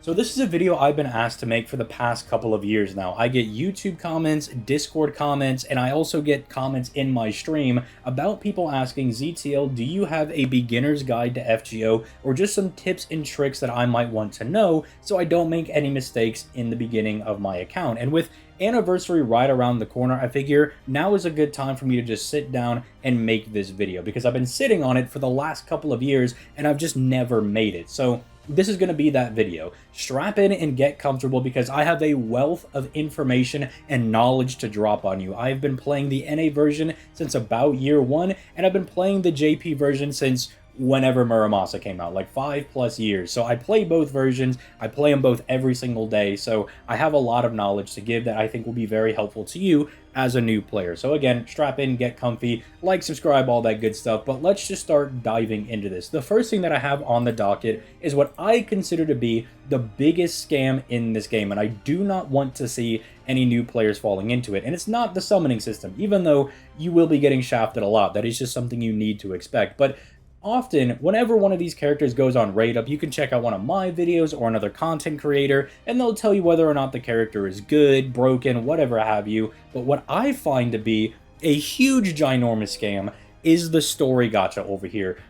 So this is a video I've been asked to make for the past couple of years now. I get YouTube comments, Discord comments, and I also get comments in my stream about people asking, ZTL, do you have a beginner's guide to FGO or just some tips and tricks that I might want to know so I don't make any mistakes in the beginning of my account? And with anniversary right around the corner, I figure now is a good time for me to just sit down and make this video because I've been sitting on it for the last couple of years and I've just never made it. So this is going to be that video. Strap in and get comfortable because I have a wealth of information and knowledge to drop on you. I've been playing the NA version since about year 1, and I've been playing the JP version since whenever Muramasa came out, like 5+ years. So I play both versions, I play them both every single day, so I have a lot of knowledge to give that I think will be very helpful to you as a new player. So again, strap in, get comfy, like, subscribe, all that good stuff, but let's just start diving into this. The first thing that I have on the docket is what I consider to be the biggest scam in this game, and I do not want to see any new players falling into it. And it's not the summoning system, even though you will be getting shafted a lot. That is just something you need to expect. But often, whenever one of these characters goes on raid up, you can check out one of my videos or another content creator, and they'll tell you whether or not the character is good, broken, whatever have you. But what I find to be a huge, ginormous scam is the story gacha over here.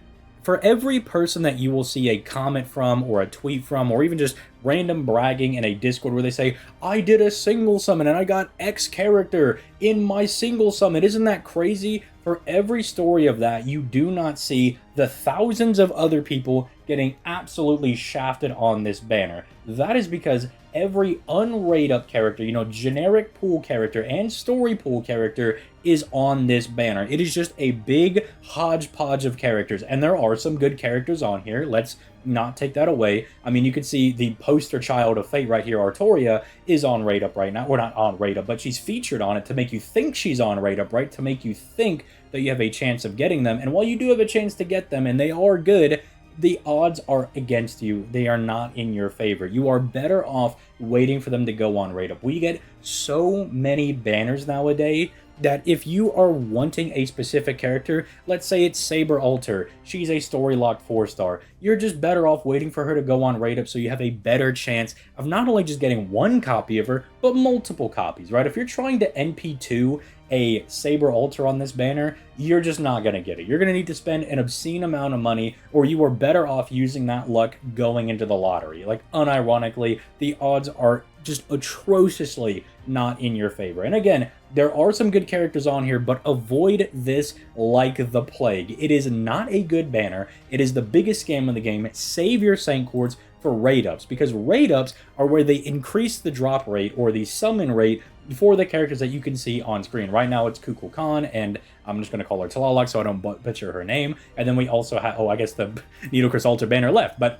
For every person that you will see a comment from, or a tweet from, or even just random bragging in a Discord where they say, I did a single summon and I got X character in my single summon, isn't that crazy? For every story of that, you do not see the thousands of other people getting absolutely shafted on this banner. That is because every unraid up character, you know, generic pool character and story pool character is on this banner. It is just a big hodgepodge of characters, and there are some good characters on here. Let's not take that away. I mean, you can see the poster child of Fate right here, Artoria, is on raid up right now. We're not on raid up, but she's featured on it to make you think she's on raid up, right? To make you think that you have a chance of getting them. And while you do have a chance to get them, and they are good, the odds are against you. They are not in your favor. You are better off waiting for them to go on raid up. We get so many banners nowadays that if you are wanting a specific character, let's say it's Saber Alter, she's a story locked 4-star, you're just better off waiting for her to go on raid up so you have a better chance of not only just getting one copy of her, but multiple copies, right? If you're trying to NP2 a Saber Alter on this banner, you're just not going to get it. You're going to need to spend an obscene amount of money, or you are better off using that luck going into the lottery. Like, unironically, the odds are just atrociously not in your favor. And again, there are some good characters on here, but avoid this like the plague. It is not a good banner. It is the biggest scam in the game. Save your Saint Quartz for raid ups, because raid ups are where they increase the drop rate or the summon rate for the characters that you can see on screen. Right now it's Coup and I'm just going to call her Talalak so I don't butcher her name. And then we also have, oh, I guess the Needle Crystal Altar banner left, but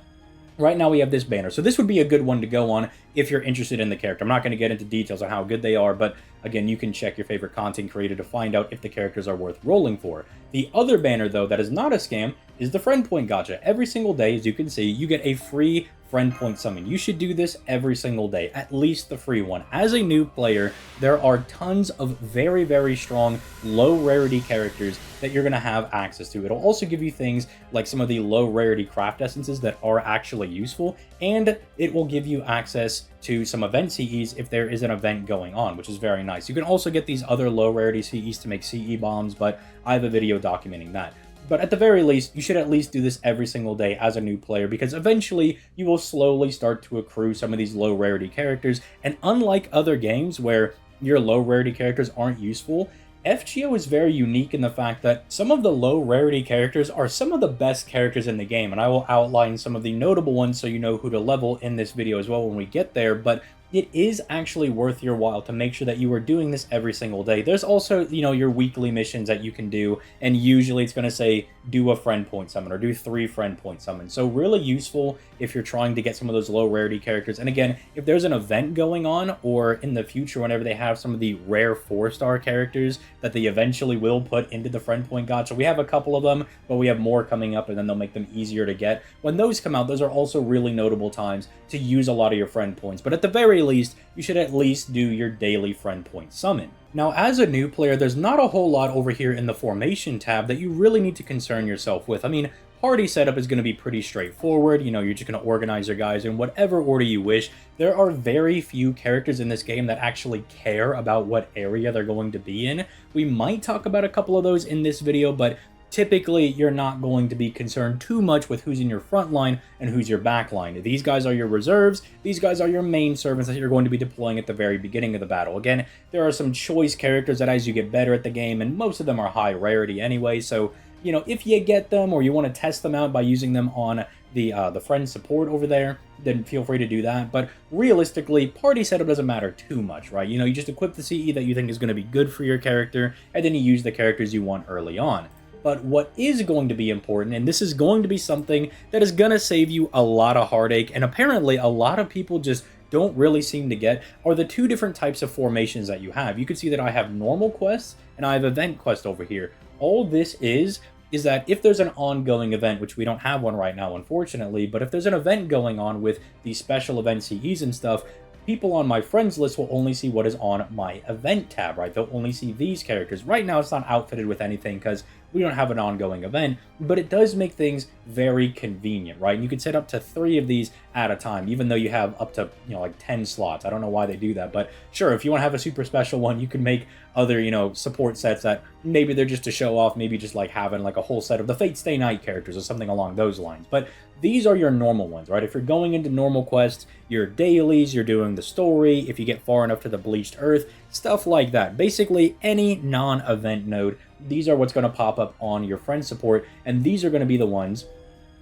right now we have this banner. So this would be a good one to go on if you're interested in the character. I'm not going to get into details on how good they are, but again, you can check your favorite content creator to find out if the characters are worth rolling for. The other banner, though, that is not a scam is the friend point gacha. Every single day, as you can see, you get a free friend point summon. You should do this every single day, at least the free one. As a new player, there are tons of very, very strong low rarity characters that you're going to have access to. It'll also give you things like some of the low rarity craft essences that are actually useful, and it will give you access to some event CEs if there is an event going on, which is very nice. You can also get these other low rarity CEs to make CE bombs, but I have a video documenting that. But at the very least, you should at least do this every single day as a new player, because eventually you will slowly start to accrue some of these low rarity characters. And unlike other games where your low rarity characters aren't useful, FGO is very unique in the fact that some of the low rarity characters are some of the best characters in the game. And I will outline some of the notable ones so you know who to level in this video as well when we get there. But it is actually worth your while to make sure that you are doing this every single day. There's also, you know, your weekly missions that you can do, and usually it's going to say do a friend point summon or do 3 friend point summons. So really useful if you're trying to get some of those low rarity characters. And again, if there's an event going on, or in the future whenever they have some of the rare 4-star characters that they eventually will put into the friend point gacha, we have a couple of them, but we have more coming up, and then they'll make them easier to get. When those come out, those are also really notable times to use a lot of your friend points. But at the very least, you should at least do your daily friend point summon. Now, as a new player, there's not a whole lot over here in the formation tab that you really need to concern yourself with. I mean, party setup is going to be pretty straightforward. You know, you're just going to organize your guys in whatever order you wish. There are very few characters in this game that actually care about what area they're going to be in. We might talk about a couple of those in this video, but typically, you're not going to be concerned too much with who's in your front line and who's your back line. These guys are your reserves. These guys are your main servants that you're going to be deploying at the very beginning of the battle. Again, there are some choice characters that as you get better at the game, and most of them are high rarity anyway, so, you know, if you get them or you want to test them out by using them on the friend support over there, then feel free to do that. But realistically, party setup doesn't matter too much, right? You know, you just equip the CE that you think is going to be good for your character, and then you use the characters you want early on. But what is going to be important, and this is going to be something that is going to save you a lot of heartache, and apparently a lot of people just don't really seem to get, are the two different types of formations that you have. You can see that I have normal quests, and I have event quest over here. All this is that if there's an ongoing event, which we don't have one right now, unfortunately, but if there's an event going on with the special event CEs and stuff, people on my friends list will only see what is on my event tab, right? They'll only see these characters. Right now, it's not outfitted with anything because we don't have an ongoing event, but it does make things very convenient, right? And you can set up to 3 of these at a time, even though you have up to, you know, like 10 slots. I don't know why they do that, but sure, if you want to have a super special one, you can make other, you know, support sets that maybe they're just to show off, maybe just like having like a whole set of the Fate Stay Night characters or something along those lines. But these are your normal ones, right? If you're going into normal quests, your dailies, you're doing the story, if you get far enough to the Bleached Earth, stuff like that. Basically, any non-event node, these are what's going to pop up on your friend support, and these are going to be the ones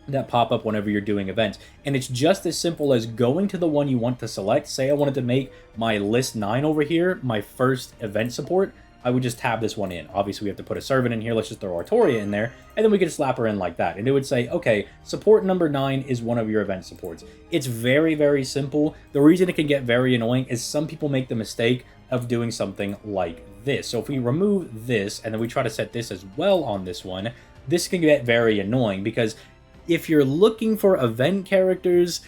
that pop up whenever you're doing events. And it's just as simple as going to the one you want to select. Say I wanted to make my list 9 over here, my first event support, I would just tab this one in. Obviously, we have to put a servant in here. Let's just throw Artoria in there, and then we could slap her in like that. And it would say, okay, support number 9 is one of your event supports. It's very, very simple. The reason it can get very annoying is some people make the mistake of doing something like this. So if we remove this, and then we try to set this as well on this one, this can get very annoying, because if you're looking for event characters,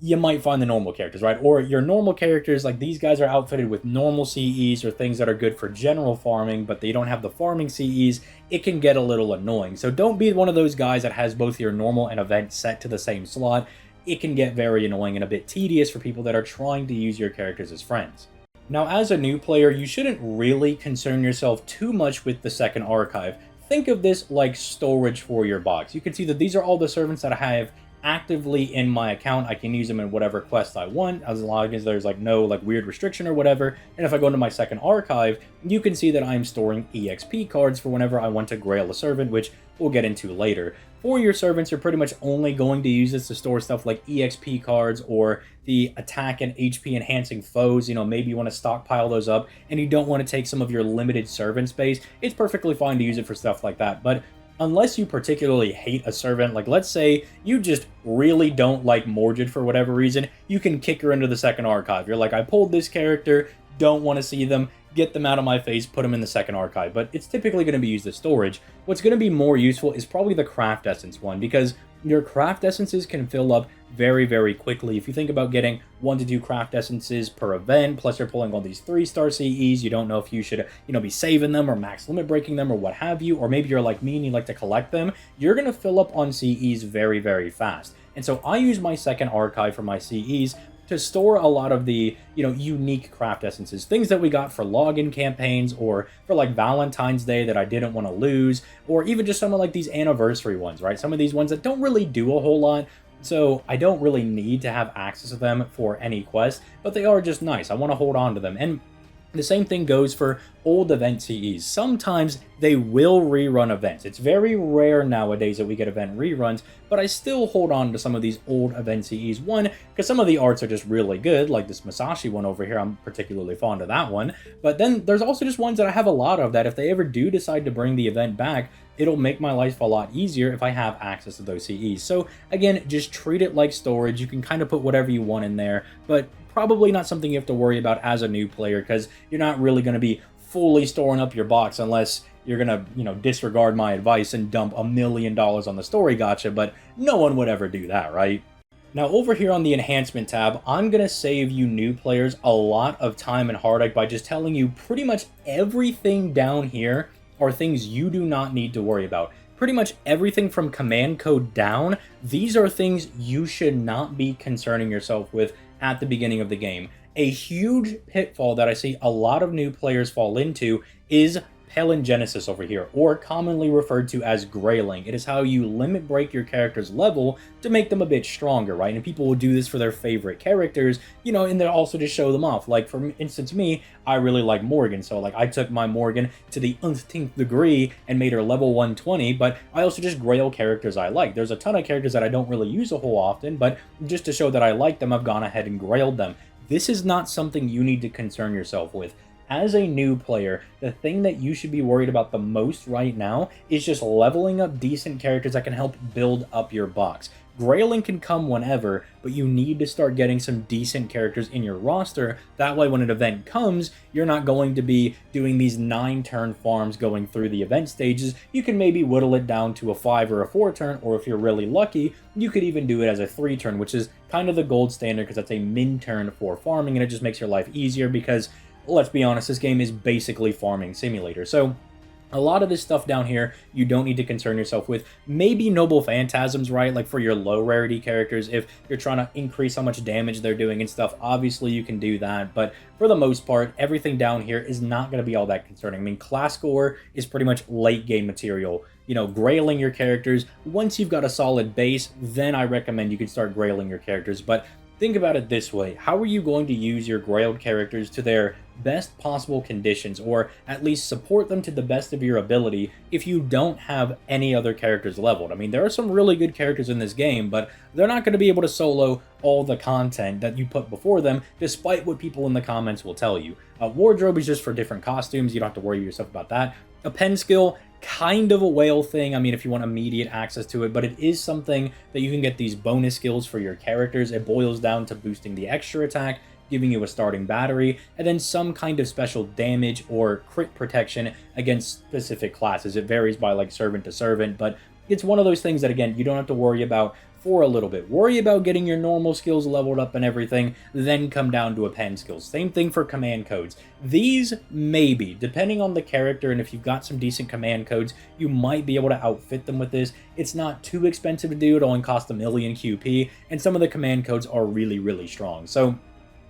you might find the normal characters, right? Or your normal characters, like these guys are outfitted with normal CEs or things that are good for general farming, but they don't have the farming CEs. It can get a little annoying. So don't be one of those guys that has both your normal and event set to the same slot. It can get very annoying and a bit tedious for people that are trying to use your characters as friends. Now, as a new player, you shouldn't really concern yourself too much with the second archive. Think of this like storage for your box. You can see that these are all the servants that I have actively in my account. I can use them in whatever quest I want, as long as there's like no like weird restriction or whatever. And if I go into my second archive, you can see that I'm storing EXP cards for whenever I want to grail a servant, which we'll get into later. For your servants, you're pretty much only going to use this to store stuff like EXP cards or the attack and HP enhancing foes. You know, maybe you want to stockpile those up and you don't want to take some of your limited servant space. It's perfectly fine to use it for stuff like that, but unless you particularly hate a servant, like let's say you just really don't like Mordred for whatever reason, you can kick her into the second archive. You're like, I pulled this character, don't want to see them, get them out of my face, put them in the second archive. But it's typically going to be used as storage. What's going to be more useful is probably the craft essence one, because your craft essences can fill up very, very quickly. If you think about getting 1 to 2 craft essences per event, plus you're pulling all these 3-star CEs, you don't know if you should, be saving them or max limit breaking them or what have you, or maybe you're like me and you like to collect them, you're going to fill up on CEs very, very fast. And so I use my second archive for my CEs to store a lot of the, unique craft essences, things that we got for login campaigns or for like Valentine's Day that I didn't want to lose, or even just some of like these anniversary ones, right? Some of these ones that don't really do a whole lot, so I don't really need to have access to them for any quest, but they are just nice. I want to hold on to them. And the same thing goes for old event CEs. Sometimes they will rerun events. It's very rare nowadays that we get event reruns, but I still hold on to some of these old event CEs. One, because some of the arts are just really good, like this Masashi one over here. I'm particularly fond of that one. But then there's also just ones that I have a lot of that if they ever do decide to bring the event back, it'll make my life a lot easier if I have access to those CEs. So again, just treat it like storage. You can kind of put whatever you want in there, but probably not something you have to worry about as a new player, because you're not really going to be fully storing up your box unless you're going to, disregard my advice and dump $1 million on the story gacha, but no one would ever do that, right? Now, over here on the enhancement tab, I'm going to save you new players a lot of time and heartache by just telling you pretty much everything down here are things you do not need to worry about. pretty much everything from command code down, these are things you should not be concerning yourself with at the beginning of the game. A huge pitfall that I see a lot of new players fall into is palingenesis over here, or commonly referred to as grailing. It is how you limit break your character's level to make them a bit stronger, right? And people will do this for their favorite characters, you know, and they'll also just show them off. Like, for instance, me, I really like Morgan, so like I took my Morgan to the umpteenth degree and made her level 120, but I also just grail characters I like. There's a ton of characters that I don't really use a whole often, but just to show that I like them, I've gone ahead and grailed them. This is not something you need to concern yourself with. As a new player, the thing that you should be worried about the most right now is just leveling up decent characters that can help build up your box. Grailing can come whenever, but you need to start getting some decent characters in your roster. That way when an event comes, you're not going to be doing these 9-turn farms going through the event stages. You can maybe whittle it down to a 5 or a 4-turn, or if you're really lucky, you could even do it as a 3-turn, which is kind of the gold standard because that's a min-turn for farming, and it just makes your life easier because, let's be honest, this game is basically farming simulator. So a lot of this stuff down here, you don't need to concern yourself with. Maybe Noble Phantasms, right? Like for your low rarity characters, if you're trying to increase how much damage they're doing and stuff, obviously you can do that. But for the most part, everything down here is not going to be all that concerning. I mean, class score is pretty much late game material. You know, grailing your characters, once you've got a solid base, then I recommend you can start grailing your characters. But think about it this way. How are you going to use your grailed characters to their best possible conditions, or at least support them to the best of your ability, if you don't have any other characters leveled? I mean, there are some really good characters in this game, but they're not going to be able to solo all the content that you put before them, despite what people in the comments will tell you. Wardrobe is just for different costumes. You don't have to worry yourself about that. A pen skill, kind of a whale thing. I mean, if you want immediate access to it, but it is something that you can get these bonus skills for your characters. It boils down to boosting the extra attack, giving you a starting battery, and then some kind of special damage or crit protection against specific classes. It varies by like servant to servant, but it's one of those things that, again, you don't have to worry about for a little bit. Worry about getting your normal skills leveled up and everything, then come down to a pen skills. Same thing for command codes. These, maybe, depending on the character, and if you've got some decent command codes, you might be able to outfit them with this. It's not too expensive to do. It only costs 1,000,000 QP, and some of the command codes are really, really strong. So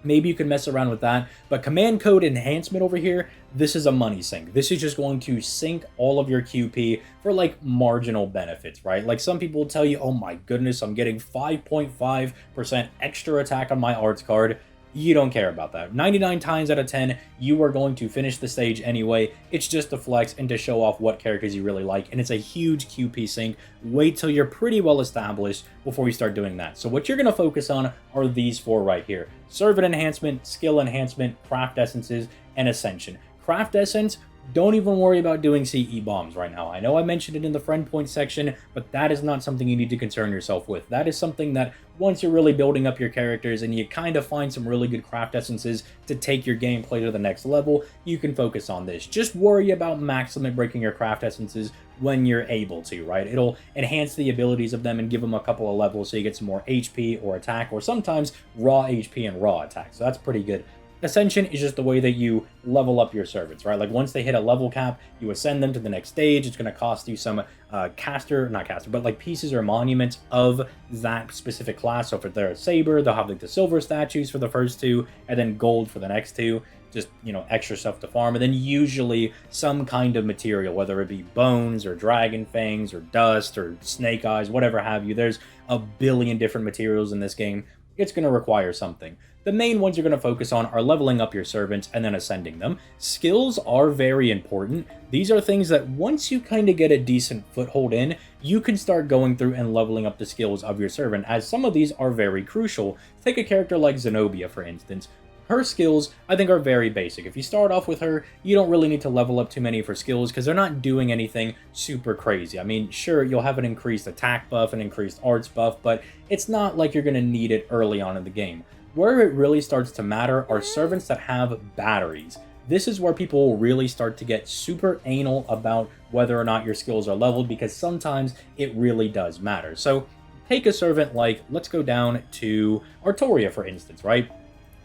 maybe you can mess around with that, but command code enhancement over here, this is a money sink. This is just going to sink all of your QP for like marginal benefits, right? Like some people will tell you, oh my goodness, I'm getting 5.5% extra attack on my arts card. You don't care about that. 99 times out of 10, you are going to finish the stage anyway. It's just to flex and to show off what characters you really like, and it's a huge QP sink. Wait till you're pretty well established before you start doing that. So what you're going to focus on are these 4 right here. Servant enhancement, skill enhancement, craft essences, and ascension. Craft essence, don't even worry about doing CE bombs right now. I know I mentioned it in the friend point section, but that is not something you need to concern yourself with. That is something that once you're really building up your characters and you kind of find some really good craft essences to take your gameplay to the next level, you can focus on this. Just worry about maximum breaking your craft essences when you're able to, right? It'll enhance the abilities of them and give them a couple of levels so you get some more HP or attack, or sometimes raw HP and raw attack. So that's pretty good. Ascension is just the way that you level up your servants, right? Like once they hit a level cap, you ascend them to the next stage. It's going to cost you some like pieces or monuments of that specific class. So if they're a saber, they'll have like the silver statues for the first 2, and then gold for the next 2. Just, you know, extra stuff to farm, and then usually some kind of material, whether it be bones or dragon fangs or dust or snake eyes, whatever have you. There's a billion different materials in this game. It's going to require something. The main ones you're going to focus on are leveling up your servants and then ascending them. Skills are very important. These are things that once you kind of get a decent foothold in, you can start going through and leveling up the skills of your servant, as some of these are very crucial. Take a character like Zenobia, for instance. Her skills, I think, are very basic. If you start off with her, you don't really need to level up too many of her skills because they're not doing anything super crazy. I mean, sure, you'll have an increased attack buff, an increased arts buff, but it's not like you're going to need it early on in the game. Where it really starts to matter are servants that have batteries. This is where people will really start to get super anal about whether or not your skills are leveled, because sometimes it really does matter. So take a servant like, let's go down to Artoria, for instance, right?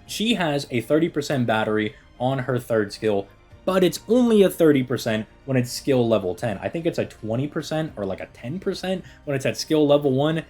She has a 30% battery on her 3rd skill, but it's only a 30% when it's skill level 10. I think it's a 20% or like a 10% when it's at skill level 1.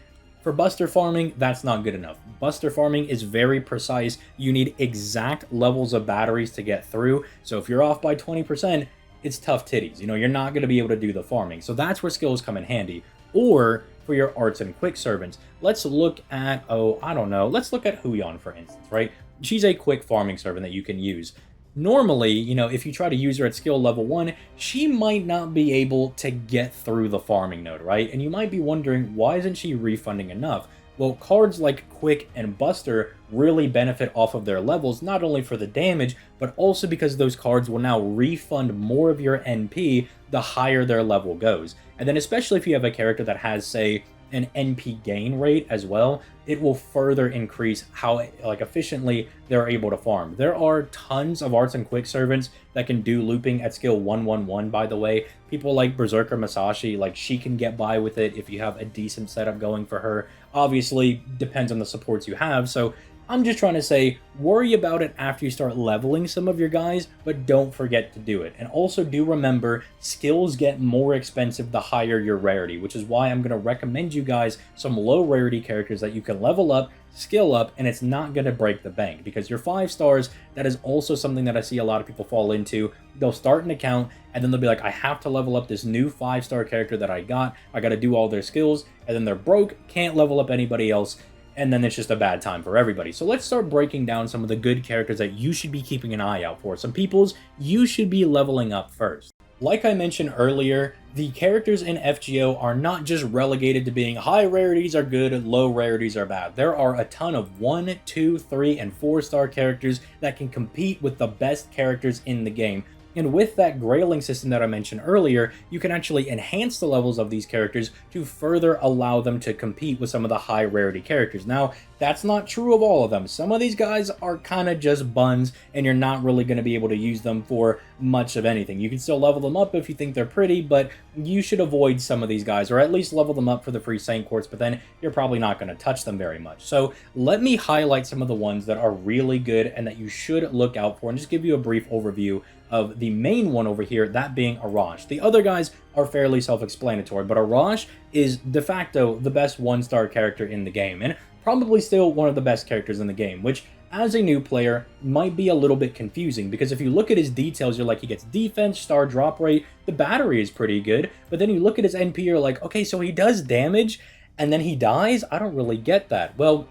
For buster farming, that's not good enough. Buster farming is very precise. You need exact levels of batteries to get through. So if you're off by 20%, it's tough titties. You know, you're not going to be able to do the farming. So that's where skills come in handy. Or for your arts and quick servants, let's look at, I don't know, let's look at Huyon, for instance, right? She's a quick farming servant that you can use. Normally, you know, if you try to use her at skill level 1, she might not be able to get through the farming node, right? And you might be wondering, why isn't she refunding enough? Well, cards like Quick and Buster really benefit off of their levels, not only for the damage, but also because those cards will now refund more of your NP the higher their level goes. And then especially if you have a character that has, say, an NP gain rate as well, it will further increase how efficiently they're able to farm. There are tons of arts and quick servants that can do looping at skill 111, by the way. People like Berserker Masashi, like, she can get by with it if you have a decent setup going for her. Obviously, depends on the supports you have, so I'm just trying to say, worry about it after you start leveling some of your guys, but don't forget to do it. And also do remember, skills get more expensive the higher your rarity, which is why I'm going to recommend you guys some low rarity characters that you can level up, skill up, and it's not going to break the bank. Because your 5 stars, that is also something that I see a lot of people fall into. They'll start an account, and then they'll be like, I have to level up this new 5-star character that I got to do all their skills, and then they're broke, can't level up anybody else, and then it's just a bad time for everybody. So let's start breaking down some of the good characters that you should be keeping an eye out for. Some people's you should be leveling up first. Like I mentioned earlier, the characters in FGO are not just relegated to being high rarities are good, low rarities are bad. There are a ton of 1, 2, 3, and 4-star characters that can compete with the best characters in the game. And with that grailing system that I mentioned earlier, you can actually enhance the levels of these characters to further allow them to compete with some of the high rarity characters. Now, that's not true of all of them. Some of these guys are kind of just buns, and you're not really going to be able to use them for much of anything. You can still level them up if you think they're pretty, but you should avoid some of these guys, or at least level them up for the free Saint Quartz, but then you're probably not going to touch them very much. So let me highlight some of the ones that are really good and that you should look out for, and just give you a brief overview of the main one over here, that being Arash. The other guys are fairly self-explanatory, but Arash is de facto the best 1-star character in the game, and probably still one of the best characters in the game, which as a new player might be a little bit confusing, because if you look at his details, you're like, he gets defense, star drop rate, the battery is pretty good, but then you look at his NP, you're like, okay, so he does damage, and then he dies? I don't really get that. Well,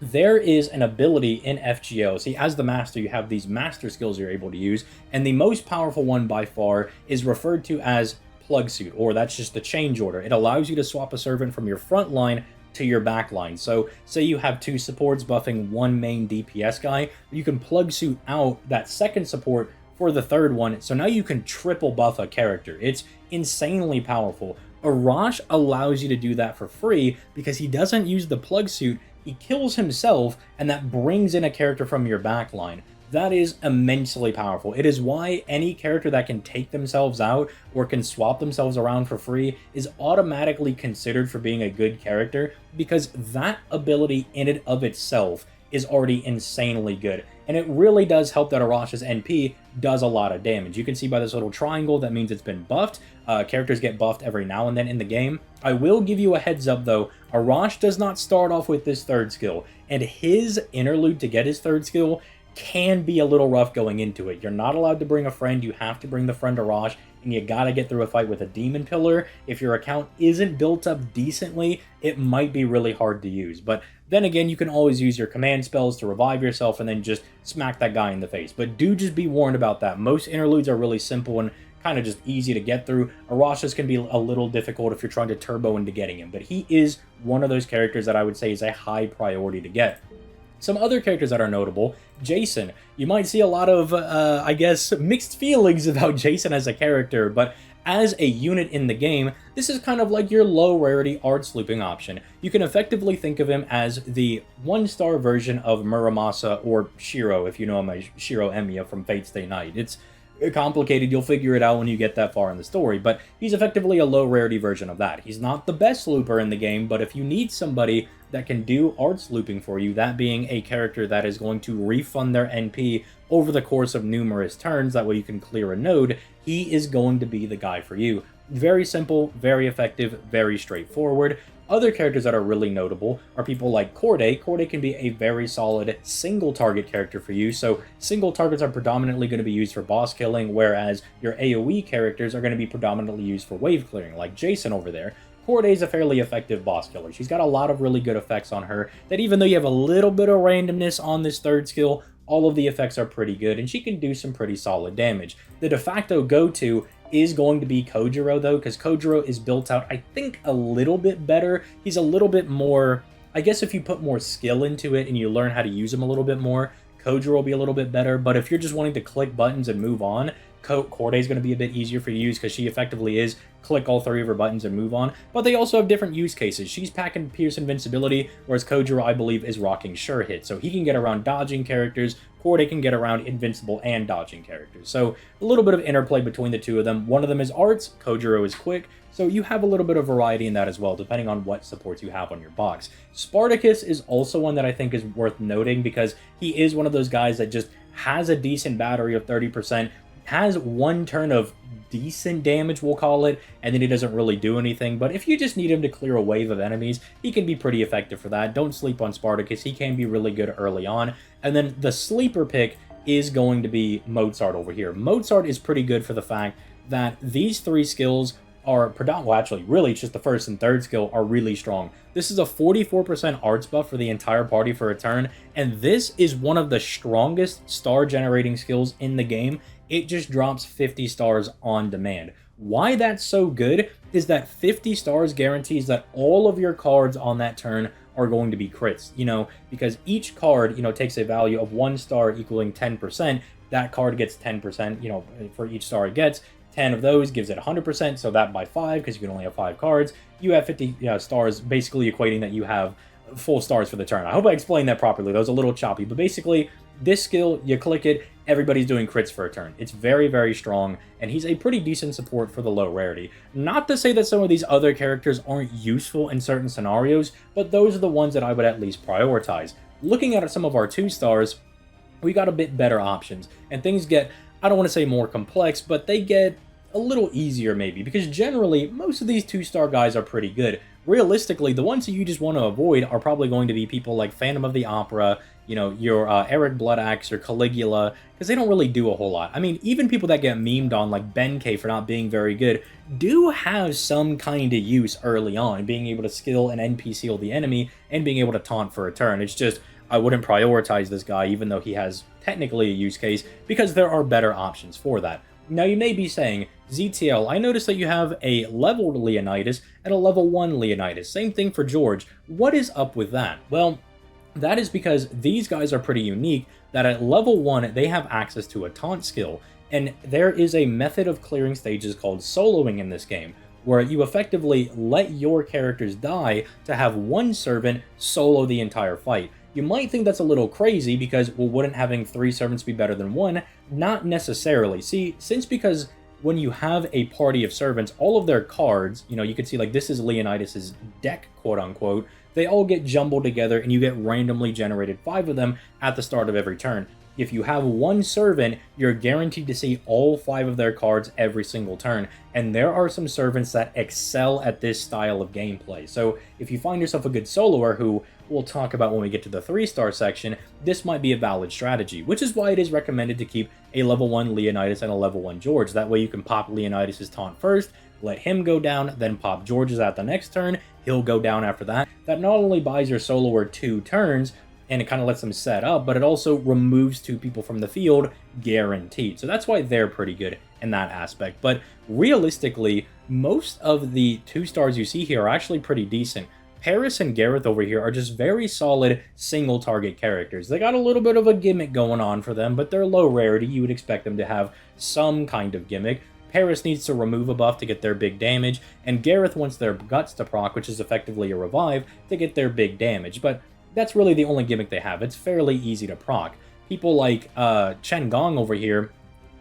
there is an ability in FGO. See, as the master, you have these master skills you're able to use, and the most powerful one by far is referred to as Plug Suit, or that's just the change order. It allows you to swap a servant from your front line to your back line. So say you have 2 supports buffing 1 main DPS guy, you can Plug Suit out that second support for the third one, so now you can triple buff a character. It's insanely powerful. Arash allows you to do that for free because he doesn't use the Plug Suit, he kills himself, and that brings in a character from your backline. That is immensely powerful. It is why any character that can take themselves out or can swap themselves around for free is automatically considered for being a good character, because that ability in and of itself is already insanely good. And it really does help that Arash's NP does a lot of damage. You can see by this little triangle, that means it's been buffed. Characters get buffed every now and then in the game. I will give you a heads up though, Arash does not start off with this 3rd skill, and his interlude to get his 3rd skill can be a little rough going into it. You're not allowed to bring a friend, you have to bring the friend Arash, and you gotta get through a fight with a demon pillar. If your account isn't built up decently, it might be really hard to use. But then again, you can always use your command spells to revive yourself and then just smack that guy in the face. But do just be warned about that. Most interludes are really simple and kind of just easy to get through. Arash's can be a little difficult if you're trying to turbo into getting him, but he is one of those characters that I would say is a high priority to get. Some other characters that are notable, Jason. You might see a lot of, I guess, mixed feelings about Jason as a character, but as a unit in the game, this is kind of like your low rarity arts looping option. You can effectively think of him as the 1-star version of Muramasa or Shiro, if you know him as Shiro Emiya from Fate Stay Night. It's complicated, you'll figure it out when you get that far in the story, but he's effectively a low rarity version of that. He's not the best looper in the game, but if you need somebody that can do arts looping for you, that being a character that is going to refund their NP over the course of numerous turns, that way you can clear a node, he is going to be the guy for you. Very simple, very effective, very straightforward. Other characters that are really notable are people like Corday. Corday can be a very solid single target character for you, so single targets are predominantly going to be used for boss killing, whereas your AoE characters are going to be predominantly used for wave clearing, like Jason over there. Corday is a fairly effective boss killer. She's got a lot of really good effects on her, that even though you have a little bit of randomness on this third skill, all of the effects are pretty good, and she can do some pretty solid damage. The de facto go-to is going to be Kojiro, though, because Kojiro is built out, I think, a little bit better. He's a little bit more, I guess if you put more skill into it and you learn how to use him a little bit more, Kojiro will be a little bit better. But if you're just wanting to click buttons and move on, Corday is going to be a bit easier for you to use, because she effectively is click all three of her buttons and move on. But they also have different use cases. She's packing Pierce Invincibility, whereas Kojiro, I believe, is rocking Sure Hit. So he can get around dodging characters. Corday can get around invincible and dodging characters. So a little bit of interplay between the two of them. One of them is arts, Kojiro is quick. So you have a little bit of variety in that as well, depending on what supports you have on your box. Spartacus is also one that I think is worth noting, because he is one of those guys that just has a decent battery of 30%, has one turn of decent damage, we'll call it, and then he doesn't really do anything. But if you just need him to clear a wave of enemies, he can be pretty effective for that. Don't sleep on Spartacus. He can be really good early on. And then the sleeper pick is going to be Mozart over here. Mozart is pretty good for the fact that these three skills are predominantly, well, actually, really, it's just the first and third skill are really strong. This is a 44% arts buff for the entire party for a turn, and this is one of the strongest star-generating skills in the game. It just drops 50 stars on demand. Why that's so good is that 50 stars guarantees that all of your cards on that turn are going to be crits, because each card, takes a value of 1 star equaling 10%. That card gets 10%, for each star it gets. 10 of those gives it 100%, so that by 5, because you can only have 5 cards, you have 50 stars, basically equating that you have full stars for the turn. I hope I explained that properly. That was a little choppy, but basically, this skill, you click it, everybody's doing crits for a turn. It's very, very strong, and he's a pretty decent support for the low rarity. Not to say that some of these other characters aren't useful in certain scenarios, but those are the ones that I would at least prioritize. Looking at some of our 2 stars, we got a bit better options, and things get, I don't want to say more complex, but they get a little easier maybe, because generally most of these 2-star guys are pretty good. Realistically, the ones that you just want to avoid are probably going to be people like Phantom of the Opera, your Eric Bloodaxe or Caligula, because they don't really do a whole lot. I mean, even people that get memed on, like Benkei for not being very good, do have some kind of use early on, being able to skill and NP seal the enemy and being able to taunt for a turn. It's just, I wouldn't prioritize this guy, even though he has technically a use case, because there are better options for that. Now, you may be saying, ZTL, I noticed that you have a leveled Leonidas and a level 1 Leonidas. Same thing for George. What is up with that? Well, that is because these guys are pretty unique, that at level 1, they have access to a taunt skill, and there is a method of clearing stages called soloing in this game, where you effectively let your characters die to have one servant solo the entire fight. You might think that's a little crazy because, well, wouldn't having 3 servants be better than 1? Not necessarily. See, because when you have a party of servants, all of their cards, you can see like this is Leonidas's deck, quote unquote, they all get jumbled together and you get randomly generated 5 of them at the start of every turn. If you have 1 servant, you're guaranteed to see all 5 of their cards every single turn, and there are some servants that excel at this style of gameplay. So if you find yourself a good soloer, who we'll talk about when we get to the 3-star section, this might be a valid strategy, which is why it is recommended to keep a level 1 Leonidas and a level 1 George. That way you can pop Leonidas' taunt first, let him go down, then pop George's at the next turn, he'll go down after that. That not only buys your soloer 2 turns, and it kind of lets them set up, but it also removes 2 people from the field, guaranteed. So that's why they're pretty good in that aspect. But realistically, most of the 2 stars you see here are actually pretty decent. Paris and Gareth over here are just very solid single target characters. They got a little bit of a gimmick going on for them, but they're low rarity. You would expect them to have some kind of gimmick. Paris needs to remove a buff to get their big damage, and Gareth wants their guts to proc, which is effectively a revive, to get their big damage. But that's really the only gimmick they have. It's fairly easy to proc. People like Chen Gong over here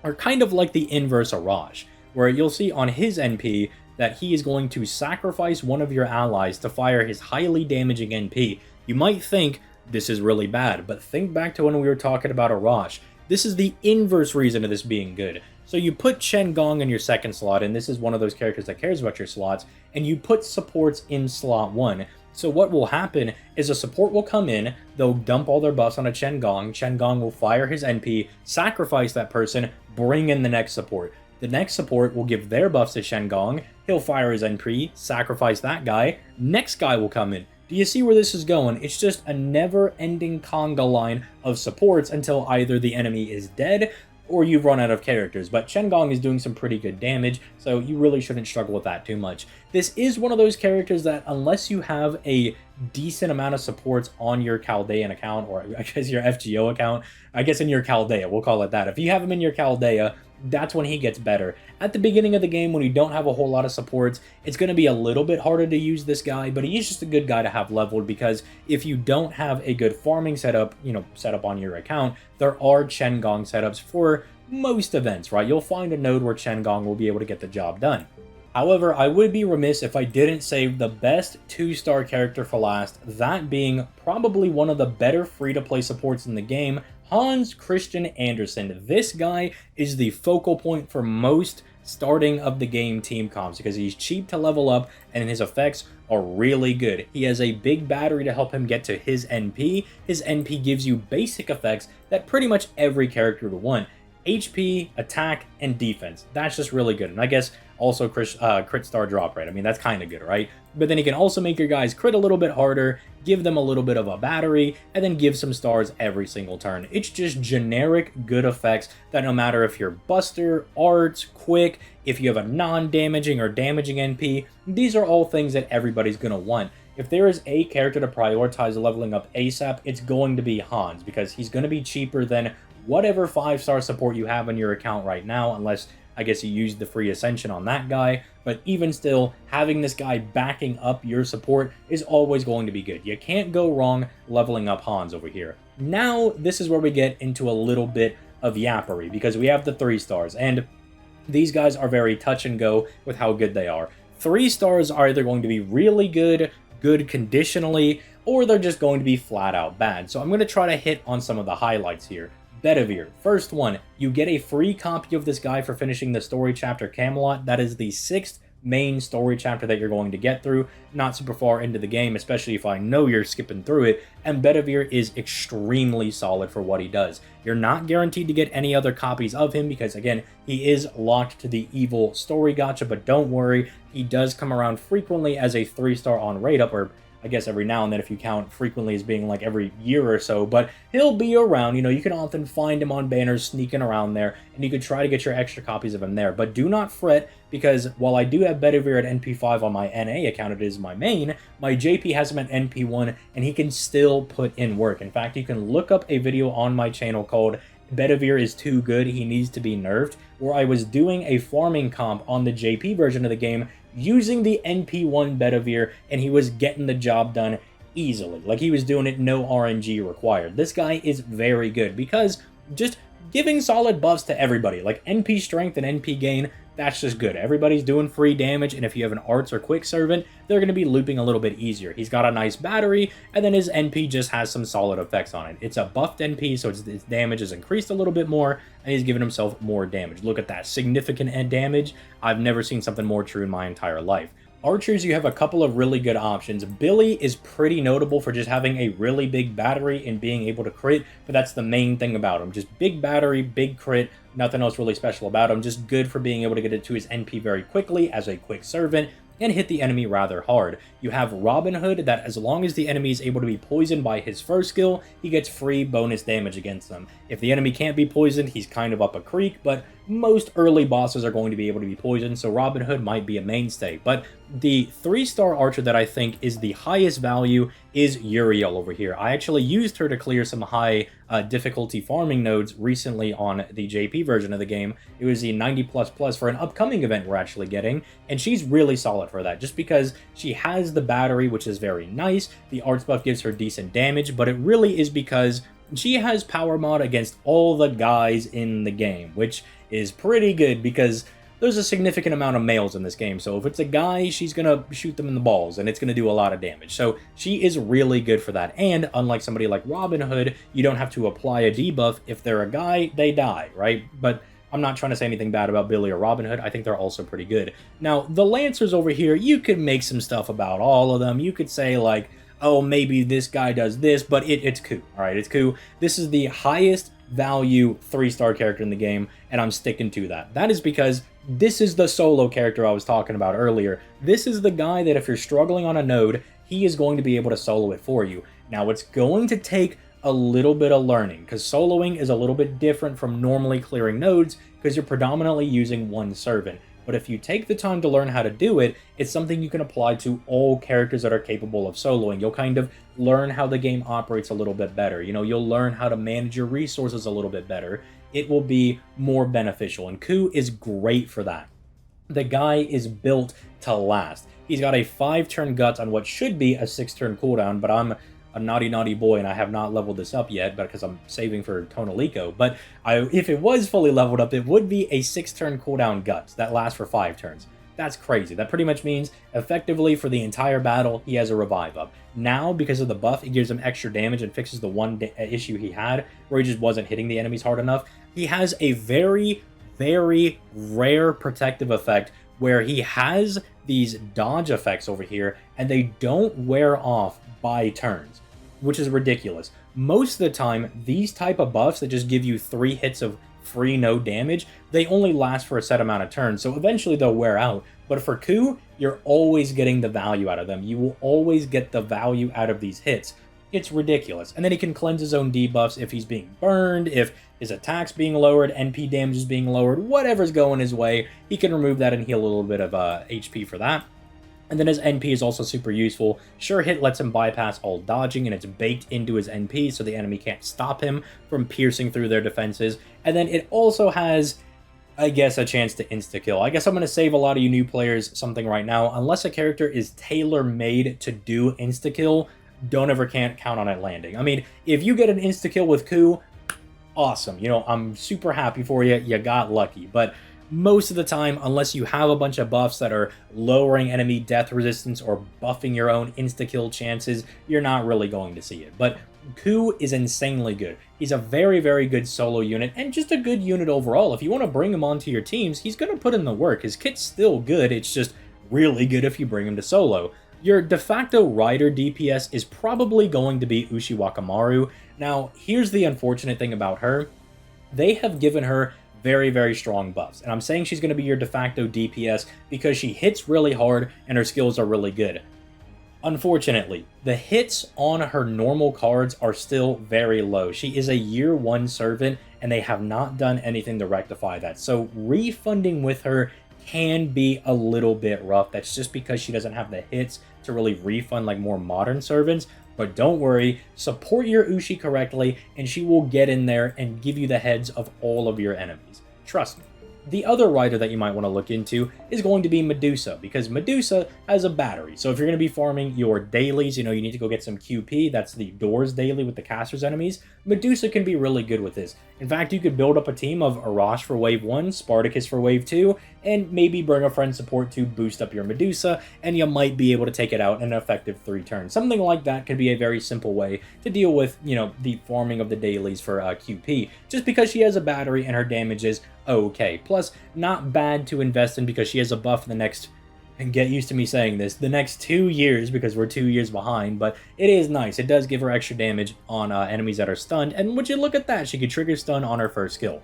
are kind of like the inverse Arash, where you'll see on his NP, that he is going to sacrifice one of your allies to fire his highly damaging NP. You might think this is really bad, but think back to when we were talking about Arash. This is the inverse reason of this being good. So you put Chen Gong in your second slot, and this is one of those characters that cares about your slots, and you put supports in slot 1. So what will happen is a support will come in, they'll dump all their buffs on a Chen Gong will fire his NP, sacrifice that person, bring in the next support. The next support will give their buffs to Chen Gong, he'll fire his NP, sacrifice that guy, next guy will come in. Do you see where this is going? It's just a never-ending conga line of supports until either the enemy is dead or you've run out of characters, but Chen Gong is doing some pretty good damage, so you really shouldn't struggle with that too much. This is one of those characters that, unless you have a decent amount of supports on your Chaldean account, or I guess your FGO account, I guess in your Chaldea, we'll call it that. If you have him in your Chaldea, that's when he gets better. At the beginning of the game, when you don't have a whole lot of supports, it's going to be a little bit harder to use this guy, but he's just a good guy to have leveled, because if you don't have a good farming setup, setup on your account, there are Chen Gong setups for most events, right? You'll find a node where Chen Gong will be able to get the job done. However, I would be remiss if I didn't save the best 2-star character for last, that being probably one of the better free-to-play supports in the game, Hans Christian Andersen. This guy is the focal point for most starting of the game team comps because he's cheap to level up and his effects are really good. He has a big battery to help him get to his NP. His NP gives you basic effects that pretty much every character would want. HP, attack, and defense. That's just really good. And I guess also crit star drop rate. I mean, that's kind of good, right? But then he can also make your guys crit a little bit harder, give them a little bit of a battery, and then give some stars every single turn. It's just generic good effects that no matter if you're Buster, Arts, Quick, if you have a non-damaging or damaging NP, these are all things that everybody's going to want. If there is a character to prioritize leveling up ASAP, it's going to be Hans, because he's going to be cheaper than whatever 5-star support you have on your account right now, unless I guess you used the free Ascension on that guy. But even still, having this guy backing up your support is always going to be good. You can't go wrong leveling up Hans over here. Now, this is where we get into a little bit of yappery, because we have the 3 stars, and these guys are very touch and go with how good they are. 3 stars are either going to be really good, good conditionally, or they're just going to be flat out bad. So I'm going to try to hit on some of the highlights here. Betavir. First one, you get a free copy of this guy for finishing the story chapter Camelot. That is the 6th main story chapter that you're going to get through, not super far into the game, especially if I know you're skipping through it, and Betavir is extremely solid for what he does. You're not guaranteed to get any other copies of him because, again, he is locked to the evil story gacha, but don't worry, he does come around frequently as a 3-star on rate up, or I guess every now and then if you count frequently as being like every year or so, but he'll be around. You can often find him on banners sneaking around there, and you could try to get your extra copies of him there. But do not fret, because while I do have Betavir at NP5 on my NA account, it is my main, my JP has him at NP1, and he can still put in work. In fact, you can look up a video on my channel called Betavir is too good, he needs to be nerfed, where I was doing a farming comp on the JP version of the game using the NP1 Betavir, and he was getting the job done easily. Like, he was doing it, no RNG required. This guy is very good because just giving solid buffs to everybody, like NP strength and NP gain, that's just good. Everybody's doing free damage, and if you have an Arts or Quick Servant, they're going to be looping a little bit easier. He's got a nice battery, and then his NP just has some solid effects on it. It's a buffed NP, so its damage is increased a little bit more, and he's giving himself more damage. Look at that, significant damage. I've never seen something more true in my entire life. Archers, you have a couple of really good options. Billy is pretty notable for just having a really big battery and being able to crit, but that's the main thing about him. Just big battery, big crit, nothing else really special about him. Just good for being able to get it to his NP very quickly as a quick servant and hit the enemy rather hard. You have Robin Hood, that as long as the enemy is able to be poisoned by his first skill, he gets free bonus damage against them. If the enemy can't be poisoned, he's kind of up a creek, but most early bosses are going to be able to be poisoned, so Robin Hood might be a mainstay. But the 3-star archer that I think is the highest value is Yugioh over here. I actually used her to clear some high difficulty farming nodes recently on the JP version of the game. It was the 90++ for an upcoming event we're actually getting, and she's really solid for that, just because she has the battery, which is very nice. The arts buff gives her decent damage, but it really is because she has power mod against all the guys in the game, which is pretty good because there's a significant amount of males in this game. So if it's a guy, she's going to shoot them in the balls, and it's going to do a lot of damage. So she is really good for that. And unlike somebody like Robin Hood, you don't have to apply a debuff. If they're a guy, they die, right? But I'm not trying to say anything bad about Billy or Robin Hood. I think they're also pretty good. Now, the Lancers over here, you could make some stuff about all of them. You could say, like, oh, maybe this guy does this, but it's Coup, all right? It's Coup. This is the highest value 3-star character in the game, and I'm sticking to that. That is because this is the solo character I was talking about earlier. This is the guy that if you're struggling on a node, he is going to be able to solo it for you. Now, it's going to take a little bit of learning, because soloing is a little bit different from normally clearing nodes, because you're predominantly using one servant. But if you take the time to learn how to do it, it's something you can apply to all characters that are capable of soloing. You'll kind of learn how the game operates a little bit better. You know, you'll learn how to manage your resources a little bit better. It will be more beneficial, and Coup is great for that. The guy is built to last. He's got a 5-turn guts on what should be a 6-turn cooldown, but I'm a naughty boy and I have not leveled this up yet because I'm saving for Tonalico. But if it was fully leveled up, it would be a 6-turn cooldown guts that lasts for 5 turns. That's crazy. That pretty much means effectively for the entire battle, he has a revive up. Now, because of the buff, it gives him extra damage and fixes the one issue he had where he just wasn't hitting the enemies hard enough. He has a very, very rare protective effect where he has these dodge effects over here and they don't wear off by turns, which is ridiculous. Most of the time, these type of buffs that just give you 3 hits of free no damage, they only last for a set amount of turns, so eventually they'll wear out. But for Coup, you're always getting the value out of them. You will always get the value out of these hits. It's ridiculous. And then he can cleanse his own debuffs if he's being burned, if his attack's being lowered, NP damage is being lowered, whatever's going his way, he can remove that and heal a little bit of HP for that. And then his NP is also super useful. Sure Hit lets him bypass all dodging, and it's baked into his NP, so the enemy can't stop him from piercing through their defenses. And then it also has, I guess, a chance to insta-kill. I guess I'm going to save a lot of you new players something right now. Unless a character is tailor-made to do insta-kill, don't ever can't count on it landing. I mean, if you get an insta-kill with Coup, awesome. You know, I'm super happy for you. You got lucky. But most of the time, unless you have a bunch of buffs that are lowering enemy death resistance or buffing your own insta-kill chances, you're not really going to see it. But Coup is insanely good. He's a very, very good solo unit, and just a good unit overall. If you want to bring him onto your teams, he's going to put in the work. His kit's still good, it's just really good if you bring him to solo. Your de facto rider DPS is probably going to be Ushi Wakamaru. Now, here's the unfortunate thing about her. They have given her very, very strong buffs. And I'm saying she's going to be your de facto DPS because she hits really hard and her skills are really good. Unfortunately, the hits on her normal cards are still very low. She is a year 1 servant and they have not done anything to rectify that. So refunding with her can be a little bit rough. That's just because she doesn't have the hits to really refund like more modern servants. But don't worry, support your Ushi correctly, and she will get in there and give you the heads of all of your enemies. Trust me. The other rider that you might want to look into is going to be Medusa, because Medusa has a battery. So if you're going to be farming your dailies, you know, you need to go get some QP, that's the Doors daily with the caster's enemies, Medusa can be really good with this. In fact, you could build up a team of Arash for Wave 1, Spartacus for Wave 2, and maybe bring a friend support to boost up your Medusa, and you might be able to take it out in an effective 3 turns. Something like that could be a very simple way to deal with, you know, the farming of the dailies for QP, just because she has a battery and her damage is okay. Plus, not bad to invest in because she has a buff in the next, and get used to me saying this, the next 2 years, because we're 2 years behind, but it is nice. It does give her extra damage on enemies that are stunned, and would you look at that, she could trigger stun on her first skill.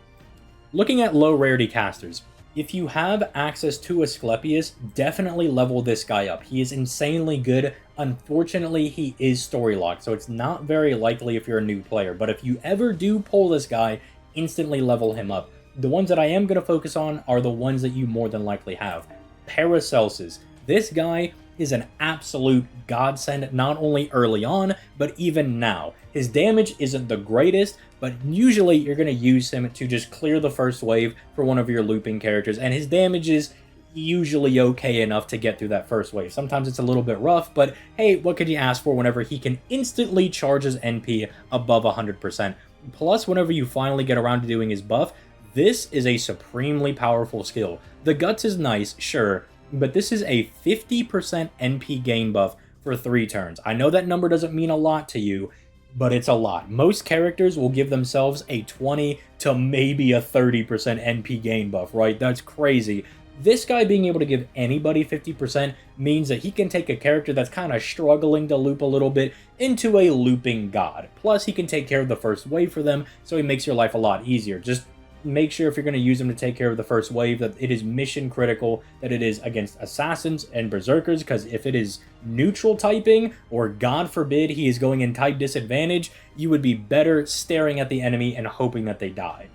Looking at low rarity casters, if you have access to Asclepius, definitely level this guy up. He is insanely good. Unfortunately, he is story locked, so it's not very likely if you're a new player, but if you ever do pull this guy, instantly level him up. The ones that I am going to focus on are the ones that you more than likely have. Paracelsus. This guy is an absolute godsend, not only early on, but even now. His damage isn't the greatest, but usually you're going to use him to just clear the first wave for one of your looping characters, and his damage is usually okay enough to get through that first wave. Sometimes it's a little bit rough, but hey, what could you ask for whenever he can instantly charge his NP above 100%? Plus, whenever you finally get around to doing his buff, this is a supremely powerful skill. The Guts is nice, sure, but this is a 50% NP gain buff for 3 turns. I know that number doesn't mean a lot to you, but it's a lot. Most characters will give themselves a 20 to maybe a 30% NP gain buff, right? That's crazy. This guy being able to give anybody 50% means that he can take a character that's kind of struggling to loop a little bit into a looping god. Plus, he can take care of the first wave for them, so he makes your life a lot easier. Just make sure if you're going to use him to take care of the first wave that it is mission critical, that it is against assassins and berserkers, because if it is neutral typing, or god forbid he is going in type disadvantage, you would be better staring at the enemy and hoping that they die.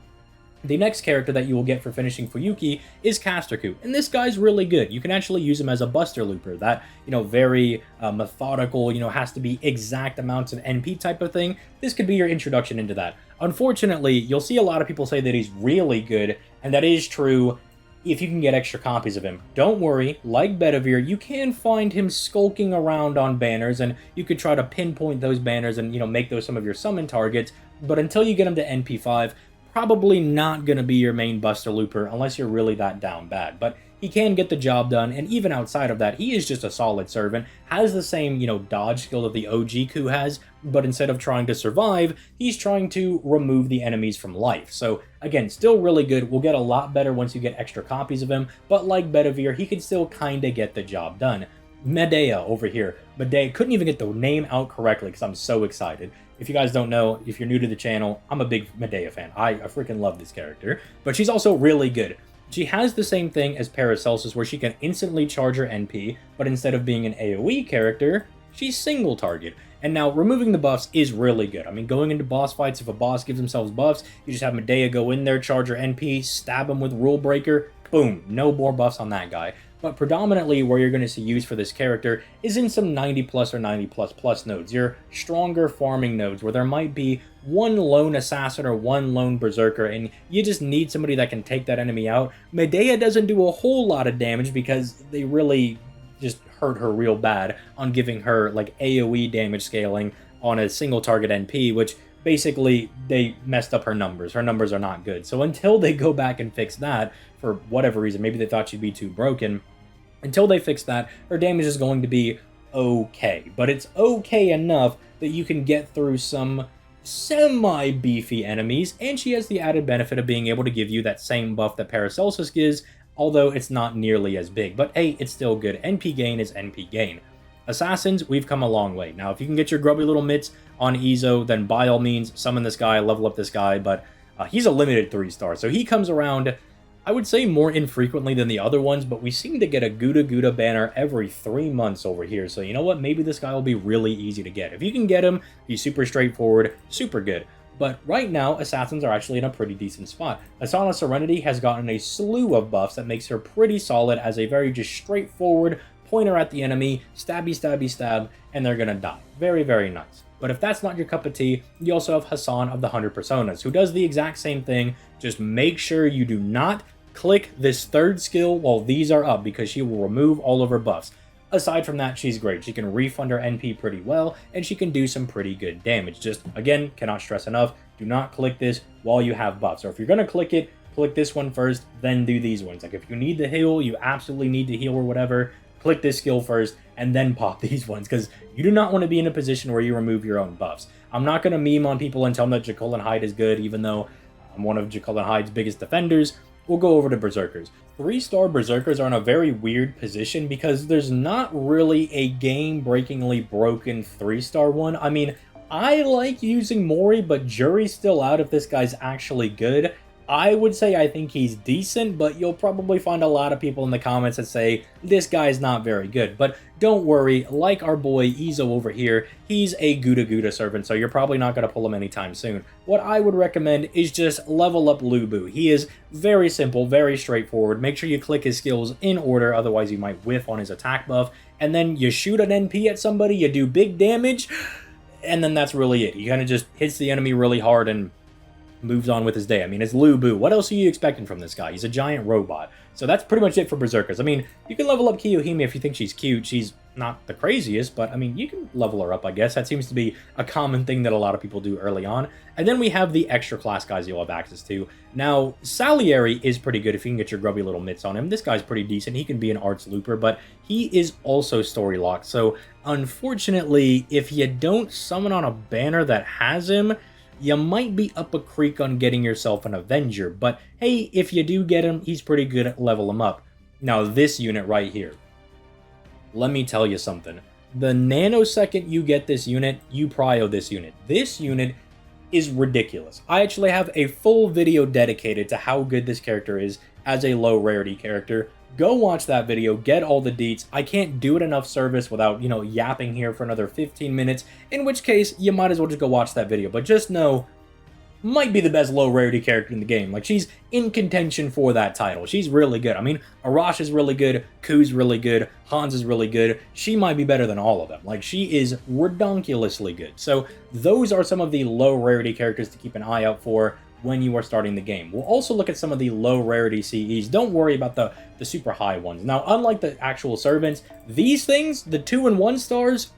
The next character that you will get for finishing Fuyuki is Caster Coup, and this guy's really good. You can actually use him as a buster looper, that, very methodical, has to be exact amounts of NP type of thing. This could be your introduction into that. Unfortunately, you'll see a lot of people say that he's really good, and that is true if you can get extra copies of him. Don't worry, like Betavir, you can find him skulking around on banners, and you could try to pinpoint those banners and, make those some of your summon targets, but until you get him to NP5, probably not going to be your main buster looper unless you're really that down bad. But he can get the job done, and even outside of that, he is just a solid servant, has the same, dodge skill that the OG Coup has, but instead of trying to survive, he's trying to remove the enemies from life. So again, still really good. We'll get a lot better once you get extra copies of him, but like Betavir, he can still kinda get the job done. Medea over here. Medea, couldn't even get the name out correctly because I'm so excited. If you guys don't know, if you're new to the channel, I'm a big Medea fan. I freaking love this character. But she's also really good. She has the same thing as Paracelsus, where she can instantly charge her NP, but instead of being an AoE character, she's single target. And now, removing the buffs is really good. I mean, going into boss fights, if a boss gives themselves buffs, you just have Medea go in there, charge her NP, stab him with Rule Breaker, boom, no more buffs on that guy. But predominantly where you're going to see use for this character is in some 90 plus or 90 plus nodes, your stronger farming nodes, where there might be one lone assassin or one lone berserker, and you just need somebody that can take that enemy out. Medea doesn't do a whole lot of damage because they really just hurt her real bad on giving her like AoE damage scaling on a single target NP, which basically they messed up her numbers. Her numbers are not good. So until they go back and fix that, for whatever reason, maybe they thought she'd be too broken, until they fix that, her damage is going to be okay. But it's okay enough that you can get through some semi-beefy enemies, and she has the added benefit of being able to give you that same buff that Paracelsus gives, although it's not nearly as big. But hey, it's still good. NP gain is NP gain. Assassins, we've come a long way. Now, if you can get your grubby little mitts on EZO, then by all means, summon this guy, level up this guy, but he's a limited 3-star, so he comes around, I would say, more infrequently than the other ones, but we seem to get a Gouda banner every 3 months over here, so you know what, maybe this guy will be really easy to get. If you can get him, he's super straightforward, super good. But right now, Assassins are actually in a pretty decent spot. Asana Serenity has gotten a slew of buffs that makes her pretty solid as a very just straightforward pointer at the enemy, stabby, stabby, stab, and they're gonna die. Very, very nice. But if that's not your cup of tea, you also have Hassan of the 100 Personas, who does the exact same thing. Just make sure you do not click this third skill while these are up, because she will remove all of her buffs. Aside from that, she's great. She can refund her NP pretty well, and she can do some pretty good damage. Just, again, cannot stress enough, do not click this while you have buffs. Or if you're going to click it, click this one first, then do these ones. Like, if you need to heal, you absolutely need to heal or whatever, click this skill first, and then pop these ones, because you do not want to be in a position where you remove your own buffs. I'm not going to meme on people and tell them that Jekyll and Hyde is good, even though I'm one of Jekyll and Hyde's biggest defenders. We'll go over to Berserkers. 3-star Berserkers are in a very weird position because there's not really a game-breakingly broken 3-star one. I mean, I like using Mori, but jury's still out if this guy's actually good. I would say I think he's decent, but you'll probably find a lot of people in the comments that say this guy's not very good. But don't worry, like our boy Izo over here, he's a Gouda servant, so you're probably not going to pull him anytime soon. What I would recommend is just level up Lubu. He is very simple, very straightforward. Make sure you click his skills in order, otherwise you might whiff on his attack buff. And then you shoot an NP at somebody, you do big damage, and then that's really it. He kind of just hits the enemy really hard and moves on with his day. I mean, it's Lubu. What else are you expecting from this guy? He's a giant robot. So that's pretty much it for Berserkers. I mean, you can level up Kiyohime if you think she's cute. She's not the craziest, but I mean, you can level her up, I guess. That seems to be a common thing that a lot of people do early on. And then we have the extra class guys you'll have access to. Now, Salieri is pretty good if you can get your grubby little mitts on him. This guy's pretty decent. He can be an arts looper, but he is also story locked. So, unfortunately, if you don't summon on a banner that has him, you might be up a creek on getting yourself an Avenger. But hey, if you do get him, he's pretty good at level him up. Now, this unit right here. Let me tell you something. The nanosecond you get this unit, you prio this unit. This unit is ridiculous. I actually have a full video dedicated to how good this character is as a low rarity character. Go watch that video, get all the deets. I can't do it enough service without, yapping here for another 15 minutes, in which case, you might as well just go watch that video. But just know, might be the best low rarity character in the game. Like, she's in contention for that title. She's really good. I mean, Arash is really good, Cou's really good, Hans is really good. She might be better than all of them. Like, she is redonkulously good. So those are some of the low rarity characters to keep an eye out for when you are starting the game. We'll also look at some of the low rarity CEs. Don't worry about the super high ones. Now, unlike the actual servants, these things, the 2 and 1 stars,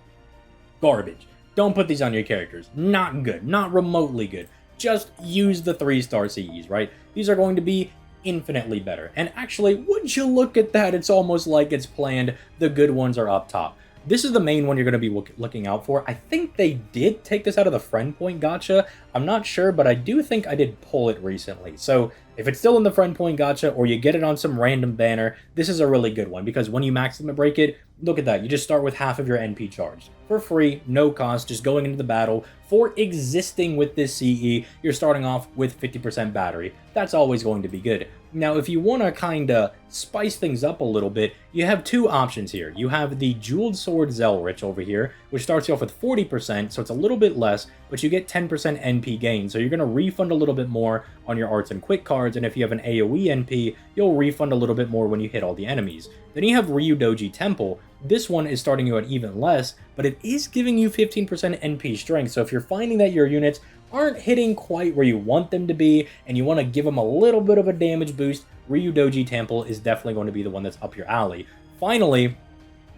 garbage. Don't put these on your characters. Not good. Not remotely good. Just use the 3-star CEs, right? These are going to be infinitely better. And actually, would you look at that? It's almost like it's planned. The good ones are up top. This is the main one you're going to be looking out for. I think they did take this out of the friend point gacha. I'm not sure, but I do think I did pull it recently. So if it's still in the friend point gacha or you get it on some random banner, this is a really good one because when you max limit break it, look at that. You just start with half of your NP charged. For free, no cost, just going into the battle. For existing with this CE, you're starting off with 50% battery. That's always going to be good. Now, if you want to kind of spice things up a little bit, you have 2 options here. You have the Jeweled Sword Zelrich over here, which starts you off with 40%, so it's a little bit less, but you get 10% NP gain, so you're going to refund a little bit more on your arts and quick cards, and if you have an AoE NP, you'll refund a little bit more when you hit all the enemies. Then you have Ryudoji Temple. This one is starting you at even less, but it is giving you 15% NP strength, so if you're finding that your units aren't hitting quite where you want them to be, and you want to give them a little bit of a damage boost, Ryudoji Temple is definitely going to be the one that's up your alley. Finally,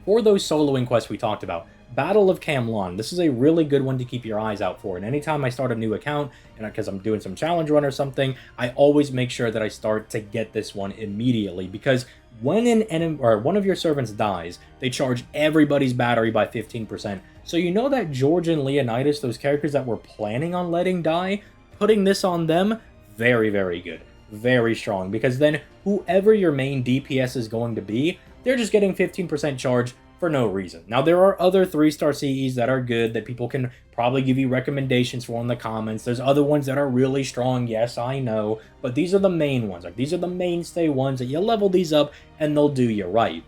for those soloing quests we talked about, Battle of Camlon. This is a really good one to keep your eyes out for, and anytime I start a new account, and because I'm doing some challenge run or something, I always make sure that I start to get this one immediately, because when an enemy or one of your servants dies, they charge everybody's battery by 15%. So you know that George and Leonidas, those characters that we're planning on letting die, putting this on them, very, very good. Very strong, because then whoever your main DPS is going to be, they're just getting 15% charge for no reason. Now, there are other 3-star CEs that are good that people can probably give you recommendations for in the comments. There's other ones that are really strong, yes, I know, but these are the main ones. Like, these are the mainstay ones that you level these up and they'll do you right.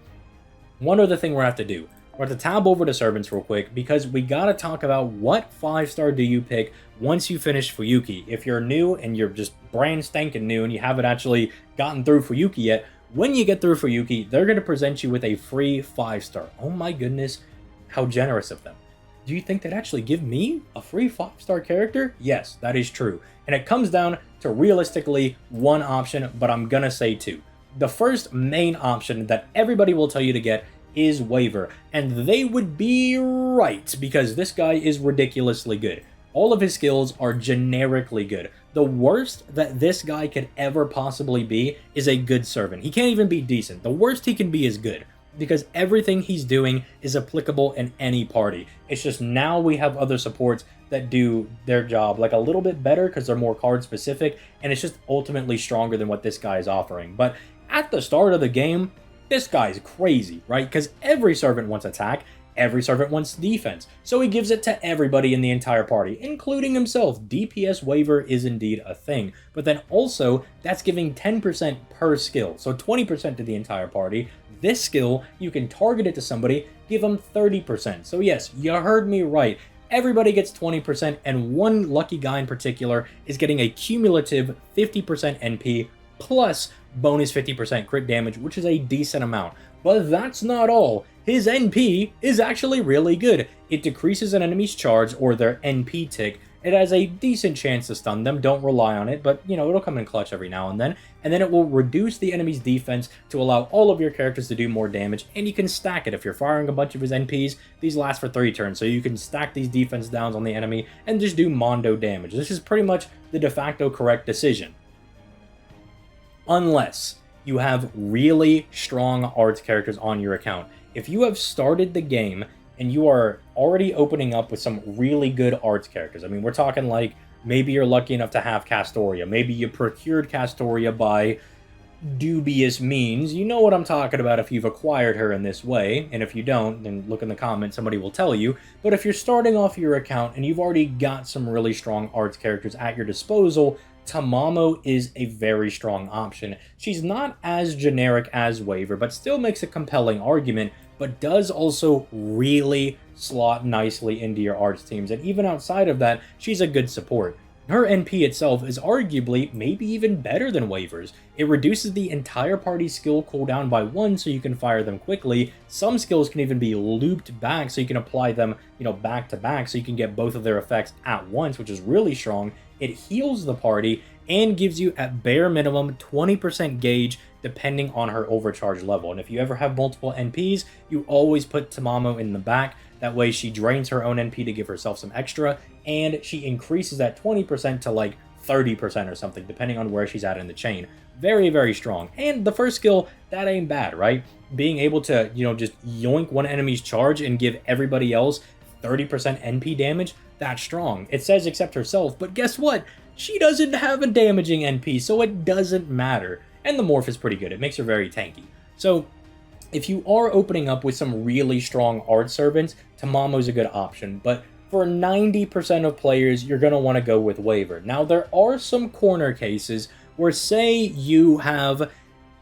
One other thing we're going to have to do. We're going to tab over to servants real quick because we got to talk about what 5-star do you pick once you finish Fuyuki. If you're new and you're just brand spanking new and you haven't actually gotten through Fuyuki yet, when you get through Fuyuki, they're going to present you with a free 5-star. Oh my goodness, how generous of them. Do you think they'd actually give me a free 5-star character? Yes, that is true. And it comes down to realistically one option, but I'm going to say 2. The first main option that everybody will tell you to get is Waiver, and they would be right, because this guy is ridiculously good. All of his skills are generically good. The worst that this guy could ever possibly be is a good servant. He can't even be decent. The worst he can be is good, because everything he's doing is applicable in any party. It's just now we have other supports that do their job like a little bit better because they're more card specific, and it's just ultimately stronger than what this guy is offering. But at the start of the game, this guy's crazy, right? Because every servant wants attack, every servant wants defense, so he gives it to everybody in the entire party, including himself. DPS Waiver is indeed a thing, but then also that's giving 10% per skill, so 20% to the entire party. This skill, you can target it to somebody, give them 30%. So yes, you heard me right. Everybody gets 20%, and one lucky guy in particular is getting a cumulative 50% NP plus bonus 50% crit damage, which is a decent amount. But that's not all. His NP is actually really good. It decreases an enemy's charge or their NP tick It has a decent chance to stun them. Don't rely on it, but, you know, it'll come in clutch every now and then. And then it will reduce the enemy's defense to allow all of your characters to do more damage, and you can stack it. If you're firing a bunch of his NPs, these last for 3 turns, so you can stack these defense downs on the enemy and just do mondo damage. This is pretty much the de facto correct decision. Unless you have really strong arts characters on your account. If you have started the game and you are already opening up with some really good arts characters, I mean, we're talking like maybe you're lucky enough to have Castoria, maybe you procured Castoria by dubious means. You know what I'm talking about if you've acquired her in this way, and if you don't, then look in the comments, somebody will tell you. But if you're starting off your account and you've already got some really strong arts characters at your disposal, Tamamo is a very strong option. She's not as generic as Waiver, but still makes a compelling argument, but does also really slot nicely into your arts teams, and even outside of that, she's a good support. Her NP itself is arguably maybe even better than Waiver's. It reduces the entire party's skill cooldown by 1 so you can fire them quickly. Some skills can even be looped back so you can apply them, you know, back to back so you can get both of their effects at once, which is really strong. It heals the party and gives you at bare minimum 20% gauge depending on her overcharge level. And if you ever have multiple NPs, you always put Tamamo in the back. That way she drains her own NP to give herself some extra, and she increases that 20% to like 30% or something, depending on where she's at in the chain. Very, very strong. And the first skill, that ain't bad, right? Being able to, you know, just yoink one enemy's charge and give everybody else 30% NP damage, that's strong. It says except herself, but guess what? She doesn't have a damaging NP, so it doesn't matter. And the morph is pretty good. It makes her very tanky. So if you are opening up with some really strong art servants, Tamamo's a good option, but for 90% of players, you're going to want to go with Waiver. Now, there are some corner cases where, say, you have,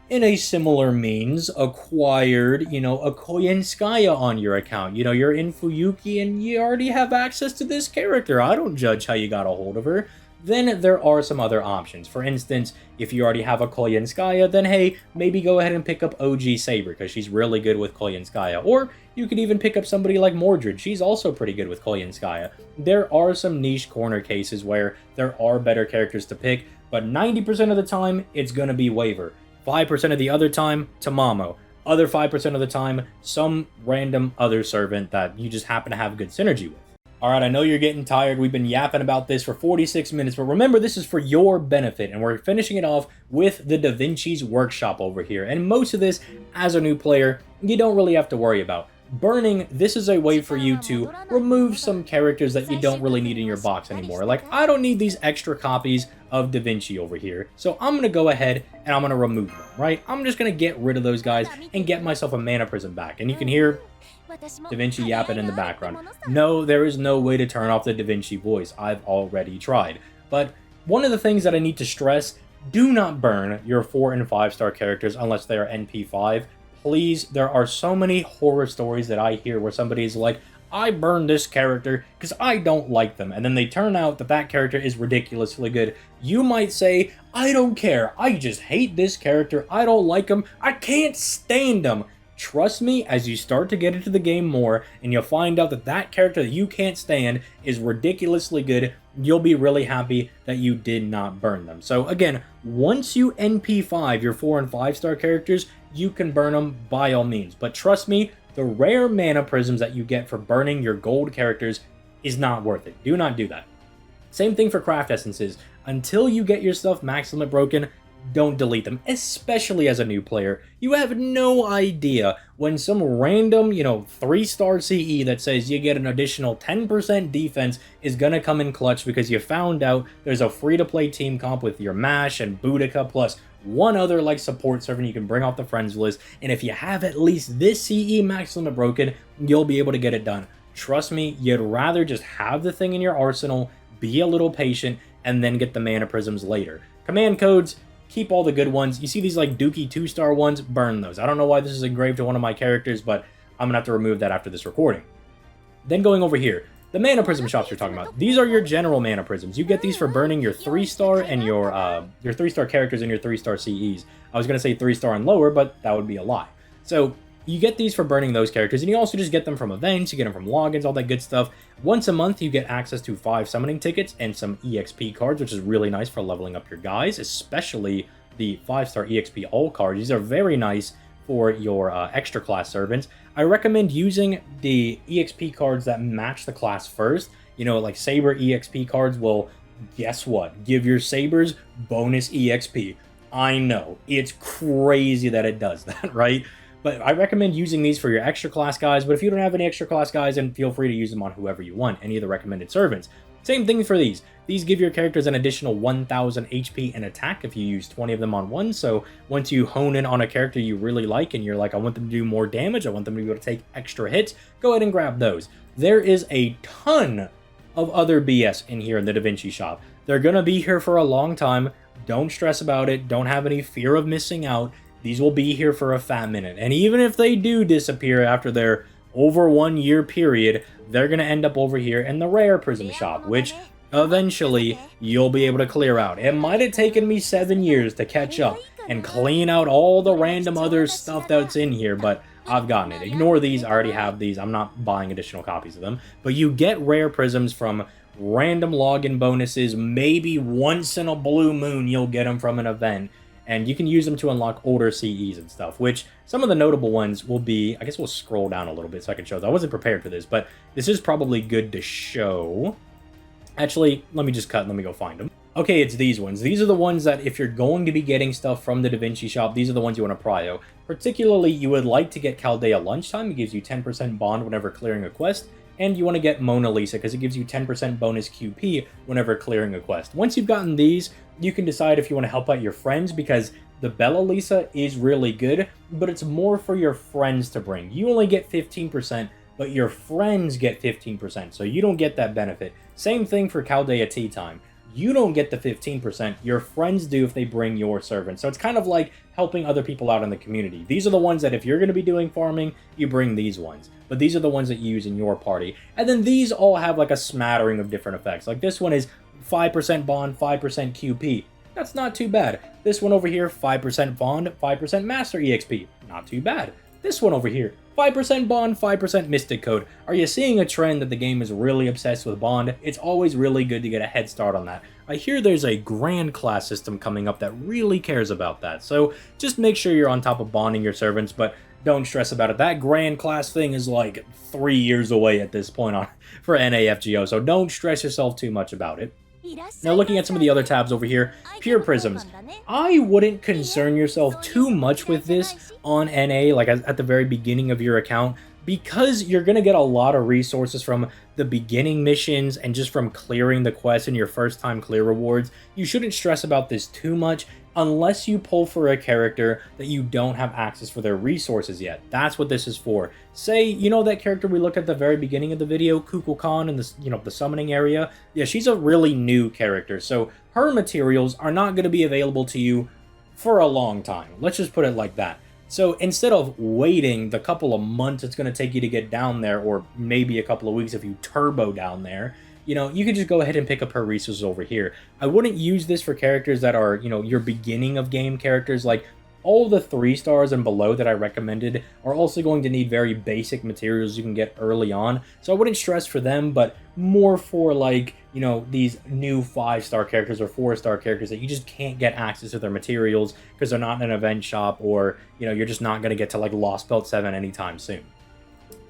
in a similar means, acquired, you know, a Koyenskaya on your account. You know, you're in Fuyuki and you already have access to this character. I don't judge how you got a hold of her. Then there are some other options. For instance, if you already have a Koyenskaya, then hey, maybe go ahead and pick up OG Saber, because she's really good with Koyenskaya. Or you could even pick up somebody like Mordred. She's also pretty good with Koyenskaya. There are some niche corner cases where there are better characters to pick, but 90% of the time, it's going to be Waiver. 5% of the other time, Tamamo. Other 5% of the time, some random other servant that you just happen to have good synergy with. Alright, I know you're getting tired. We've been yapping about this for 46 minutes, but remember, this is for your benefit, and we're finishing it off with the Da Vinci's Workshop over here. And most of this, as a new player, you don't really have to worry about. Burning, this is a way for you to remove some characters that you don't really need in your box anymore. Like, I don't need these extra copies of Da Vinci over here, so I'm going to go ahead and I'm going to remove them, right? I'm just going to get rid of those guys and get myself a Mana Prism back. And you can hear Da Vinci yapping in the background. No, there is no way to turn off the Da Vinci voice. I've already tried. But one of the things that I need to stress, do not burn your 4 and 5 star characters unless they are NP5. Please, there are so many horror stories that I hear where somebody's like, I burned this character because I don't like them, and then they turn out that that character is ridiculously good. You might say, I don't care, I just hate this character, I don't like him, I can't stand him. Trust me, as you start to get into the game more, and you'll find out that that character that you can't stand is ridiculously good, you'll be really happy that you did not burn them. So again, once you NP5 your 4 and 5 star characters, you can burn them by all means. But trust me, the rare mana prisms that you get for burning your gold characters is not worth it. Do not do that. Same thing for craft essences. Until you get your stuff max limit broken, don't delete them, especially as a new player. You have no idea when some random, 3-star CE that says you get an additional 10% defense is gonna come in clutch because you found out there's a free-to-play team comp with your Mash and Boudica plus one other like support servant you can bring off the friends list, and if you have at least this CE max limit broken, you'll be able to get it done. Trust me, you'd rather just have the thing in your arsenal, be a little patient, and then get the mana prisms later. Command codes, keep all the good ones. You see these like Dookie 2-star ones, burn those. I don't know why this is engraved to one of my characters, but I'm gonna have to remove that after this recording. Then going over here, the mana prism shops you're talking about. These are your general mana prisms. You get these for burning your 3-star and your 3-star characters and your 3-star CEs. I was gonna say 3-star and lower, but that would be a lie. So You get these for burning those characters, and you also just get them from events, you get them from logins, all that good stuff. Once a month, you get access to 5 summoning tickets and some EXP cards, which is really nice for leveling up your guys, especially the 5-star EXP all cards. These are very nice for your extra class servants. I recommend using the EXP cards that match the class first. You know, like Saber EXP cards will, guess what? Give your Sabers bonus EXP. I know, it's crazy that it does that, right? But I recommend using these for your extra class guys, but if you don't have any extra class guys, then feel free to use them on whoever you want, any of the recommended servants. Same thing for these. These give your characters an additional 1000 HP and attack if you use 20 of them on one, so once you hone in on a character you really like and you're like, I want them to do more damage, I want them to be able to take extra hits, go ahead and grab those. There is a ton of other BS in here in the Da Vinci shop. They're gonna be here for a long time. Don't stress about it. Don't have any fear of missing out. These will be here for a fat minute. And even if they do disappear after their over 1 year period, they're going to end up over here in the rare Prism shop, which eventually you'll be able to clear out. It might have taken me 7 years to catch up and clean out all the random other stuff that's in here, but I've gotten it. Ignore these. I already have these. I'm not buying additional copies of them. But you get rare Prisms from random login bonuses. Maybe once in a blue moon you'll get them from an event. And you can use them to unlock older CEs and stuff, which some of the notable ones will be, I guess we'll scroll down a little bit so I can show them. I wasn't prepared for this, but this is probably good to show. Actually, let me just cut and let me go find them. Okay, it's these ones. These are the ones that if you're going to be getting stuff from the Da Vinci shop, these are the ones you want to prio. Particularly, you would like to get Chaldea Lunchtime. It gives you 10% bond whenever clearing a quest. And you want to get Mona Lisa because it gives you 10% bonus QP whenever clearing a quest. Once you've gotten these, you can decide if you want to help out your friends because the Bella Lisa is really good, but it's more for your friends to bring. You only get 15%, but your friends get 15%, so you don't get that benefit. Same thing for Chaldea Tea Time. You don't get the 15%, your friends do if they bring your servants. So it's kind of like helping other people out in the community. These are the ones that if you're going to be doing farming, you bring these ones. But these are the ones that you use in your party. And then these all have like a smattering of different effects. Like this one is 5% bond, 5% QP. That's not too bad. This one over here, 5% bond, 5% master EXP. Not too bad. This one over here, 5% bond, 5% mystic code. Are you seeing a trend that the game is really obsessed with bond? It's always really good to get a head start on that. I hear there's a grand class system coming up that really cares about that. So just make sure you're on top of bonding your servants, but don't stress about it. That grand class thing is like 3 years away at this point for NAFGO, so don't stress yourself too much about it. Now looking at some of the other tabs over here, Pure Prisms. I wouldn't concern yourself too much with this on NA, like at the very beginning of your account, because you're going to get a lot of resources from the beginning missions and just from clearing the quest and your first time clear rewards. You shouldn't stress about this too much unless you pull for a character that you don't have access for their resources yet. That's what this is for. Say, you know that character we looked at the very beginning of the video, Kukulkan in the, the summoning area? Yeah, she's a really new character, so her materials are not going to be available to you for a long time. Let's just put it like that. So instead of waiting the couple of months it's going to take you to get down there, or maybe a couple of weeks if you turbo down there, you could just go ahead and pick up her resources over here. I wouldn't use this for characters that are, your beginning of game characters. Like all the 3 stars and below that I recommended are also going to need very basic materials you can get early on. So I wouldn't stress for them, but more for like, these new 5-star characters or 4-star characters that you just can't get access to their materials because they're not in an event shop, or, you're just not going to get to like Lost Belt 7 anytime soon.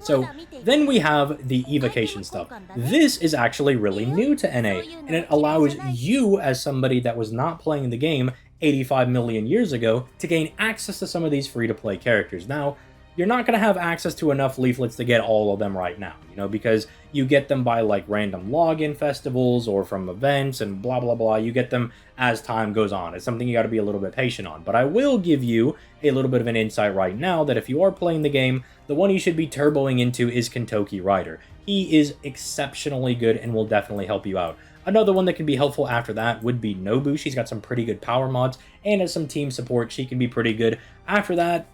So then we have the evocation stuff. This is actually really new to NA, and it allows you as somebody that was not playing the game 85 million years ago to gain access to some of these free-to-play characters. Now, you're not going to have access to enough leaflets to get all of them right now, because you get them by like random login festivals or from events and blah, blah, blah. You get them as time goes on. It's something you got to be a little bit patient on. But I will give you a little bit of an insight right now that if you are playing the game, the one you should be turboing into is Kentucky Rider. He is exceptionally good and will definitely help you out. Another one that can be helpful after that would be Nobu. She's got some pretty good power mods, and as some team support, she can be pretty good. After that,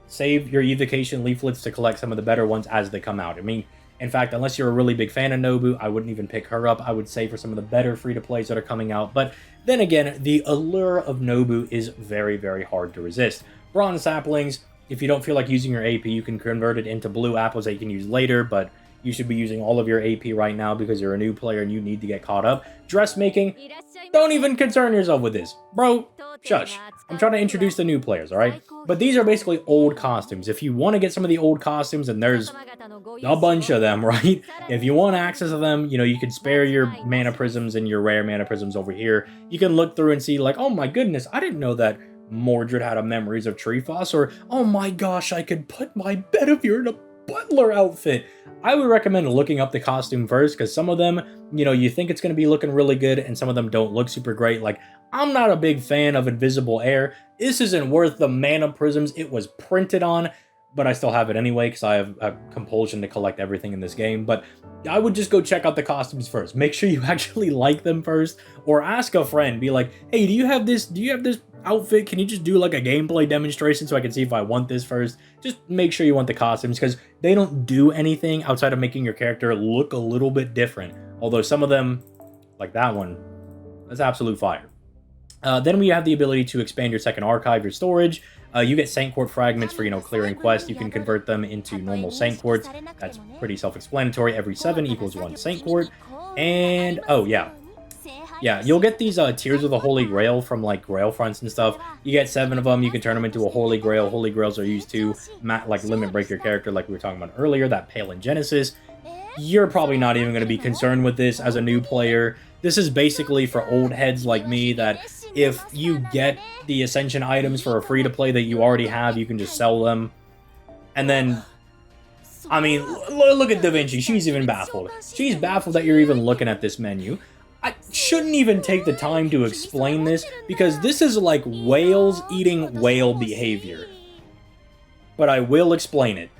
save your evocation leaflets to collect some of the better ones as they come out. I mean, in fact, unless you're a really big fan of Nobu, I wouldn't even pick her up. I would save for some of the better free-to-plays that are coming out. But then again, the allure of Nobu is very, very hard to resist. Bronze saplings, if you don't feel like using your AP, you can convert it into blue apples that you can use later, but you should be using all of your AP right now because you're a new player and you need to get caught up. Dressmaking, don't even concern yourself with this. Bro, shush. I'm trying to introduce the new players, alright? But these are basically old costumes. If you want to get some of the old costumes, and there's a bunch of them, right? If you want access to them, you know, you can spare your mana prisms and your rare mana prisms over here. You can look through and see like, oh my goodness, I didn't know that Mordred had a Memories of Treefoss, or oh my gosh, I could put my Betavir in a butler outfit. I would recommend looking up the costume first, because some of them, you know, you think it's going to be looking really good, and some of them don't look super great. Like, I'm not a big fan of Invisible Air. This isn't worth the mana prisms it was printed on, but I still have it anyway, because I have a compulsion to collect everything in this game. But I would just go check out the costumes first. Make sure you actually like them first, or ask a friend. Be like, hey, do you have this outfit? Can you just do like a gameplay demonstration so I can see if I want this first? Just make sure you want the costumes, because they don't do anything outside of making your character look a little bit different. Although some of them, like that one, that's absolute fire. Then we have the ability to expand your second archive, your storage. You get Saint Court fragments for, you know, clearing quests. You can convert them into normal Saint Courts. That's pretty self-explanatory. Every 7 equals 1 Saint Court. And, oh, yeah. Yeah, you'll get these Tears of the Holy Grail from, like, Grail fronts and stuff. You get 7 of them. You can turn them into a Holy Grail. Holy Grails are used to, like, limit break your character, like we were talking about earlier, that Pale in Genesis. You're probably not even going to be concerned with this as a new player. This is basically for old heads like me that if you get the Ascension items for a free-to-play that you already have, you can just sell them. And then, I mean, look at Da Vinci. She's even baffled. She's baffled that you're even looking at this menu. I shouldn't even take the time to explain this, because this is like whales eating whale behavior. But I will explain it.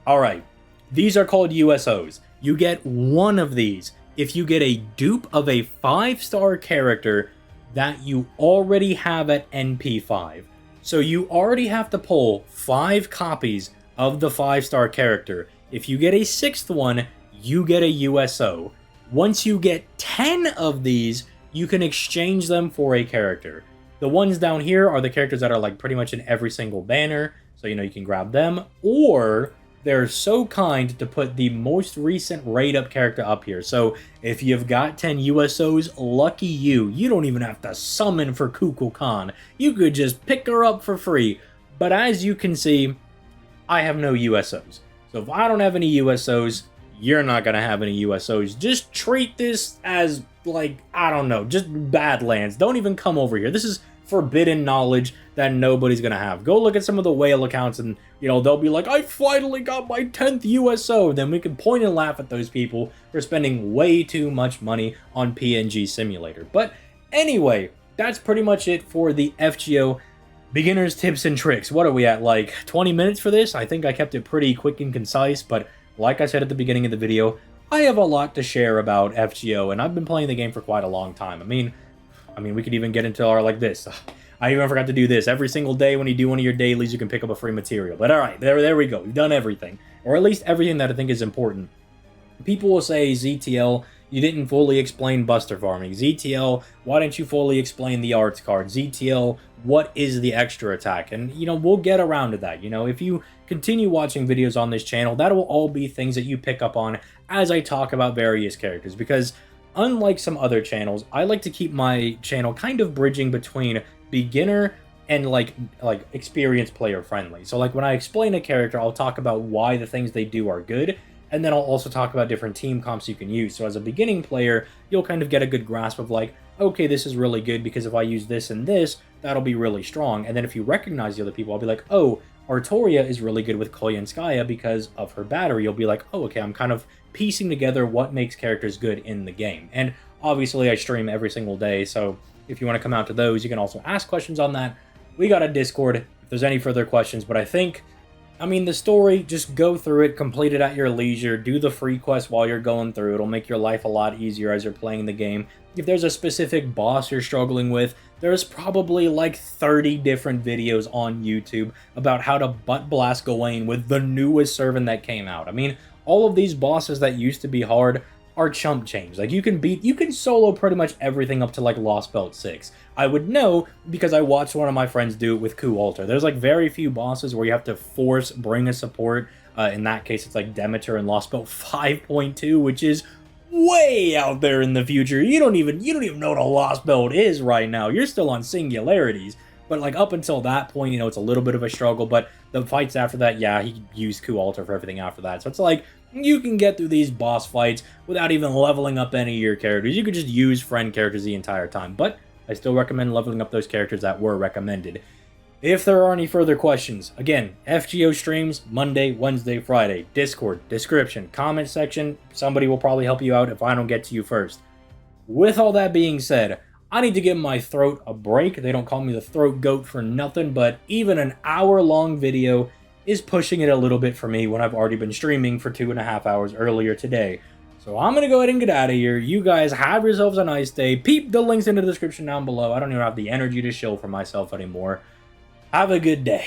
Alright, these are called USOs. You get one of these if you get a dupe of a 5-star character that you already have at NP5. So you already have to pull 5 copies of the 5-star character. If you get a 6th one, you get a USO. Once you get 10 of these, you can exchange them for a character. The ones down here are the characters that are like pretty much in every single banner, so you know you can grab them, or they're so kind to put the most recent raid-up character up here. So if you've got 10 USOs, lucky you. You don't even have to summon for Coup. You could just pick her up for free. But as you can see, I have no USOs. So if I don't have any USOs, you're not going to have any USOs. Just treat this as, like, I don't know, just Badlands. Don't even come over here. This is forbidden knowledge that nobody's going to have. Go look at some of the whale accounts and, you know, they'll be like, I finally got my 10th USO. Then we can point and laugh at those people for spending way too much money on PNG Simulator. But anyway, that's pretty much it for the FGO beginners tips and tricks. What are we at, like 20 minutes for this? I think I kept it pretty quick and concise, but like I said at the beginning of the video, I have a lot to share about FGO, and I've been playing the game for quite a long time. I mean, we could even get into our like this. I even forgot to do this. Every single day when you do one of your dailies, you can pick up a free material. But alright, there we go. We've done everything. Or at least everything that I think is important. People will say, ZTL, you didn't fully explain Buster farming. ZTL, why didn't you fully explain the arts card? ZTL, what is the extra attack? And, you know, we'll get around to that. You know, if you continue watching videos on this channel, that will all be things that you pick up on as I talk about various characters. Because unlike some other channels, I like to keep my channel kind of bridging between beginner and like experienced player friendly. So like when I explain a character, I'll talk about why the things they do are good, and then I'll also talk about different team comps you can use. So as a beginning player, you'll kind of get a good grasp of like, okay, this is really good because if I use this and this, that'll be really strong. And then if you recognize the other people, I'll be like, oh, Artoria is really good with Koyanskaya because of her battery. You'll be like, oh, okay, I'm kind of piecing together what makes characters good in the game. And obviously I stream every single day, so if you want to come out to those, you can also ask questions on that. We got a Discord if there's any further questions, but I mean, the story, just go through it, complete it at your leisure, do the free quest while you're going through. It'll make your life a lot easier as you're playing the game. If there's a specific boss you're struggling with, there's probably like 30 different videos on YouTube about how to butt blast Gawain with the newest servant that came out. I mean, all of these bosses that used to be hard are chump change. Like, you can solo pretty much everything up to, like, Lost Belt 6. I would know because I watched one of my friends do it with Coup Alter. There's, like, very few bosses where you have to bring a support. In that case, it's like Demeter and Lost Belt 5.2, which is way out there in the future. You don't even know what a Lost Belt is right now. You're still on Singularities. But, like, up until that point, you know, it's a little bit of a struggle. But the fights after that, yeah, he used Coup Alter for everything after that. So it's like, you can get through these boss fights without even leveling up any of your characters. You could just use friend characters the entire time. But I still recommend leveling up those characters that were recommended. If there are any further questions, again, FGO streams Monday, Wednesday, Friday. Discord, description, comment section. Somebody will probably help you out if I don't get to you first. With all that being said, I need to give my throat a break. They don't call me the throat goat for nothing, but even an hour-long video is pushing it a little bit for me when I've already been streaming for 2.5 hours earlier today. So I'm going to go ahead and get out of here. You guys have yourselves a nice day. Peep the links in the description down below. I don't even have the energy to shill for myself anymore. Have a good day.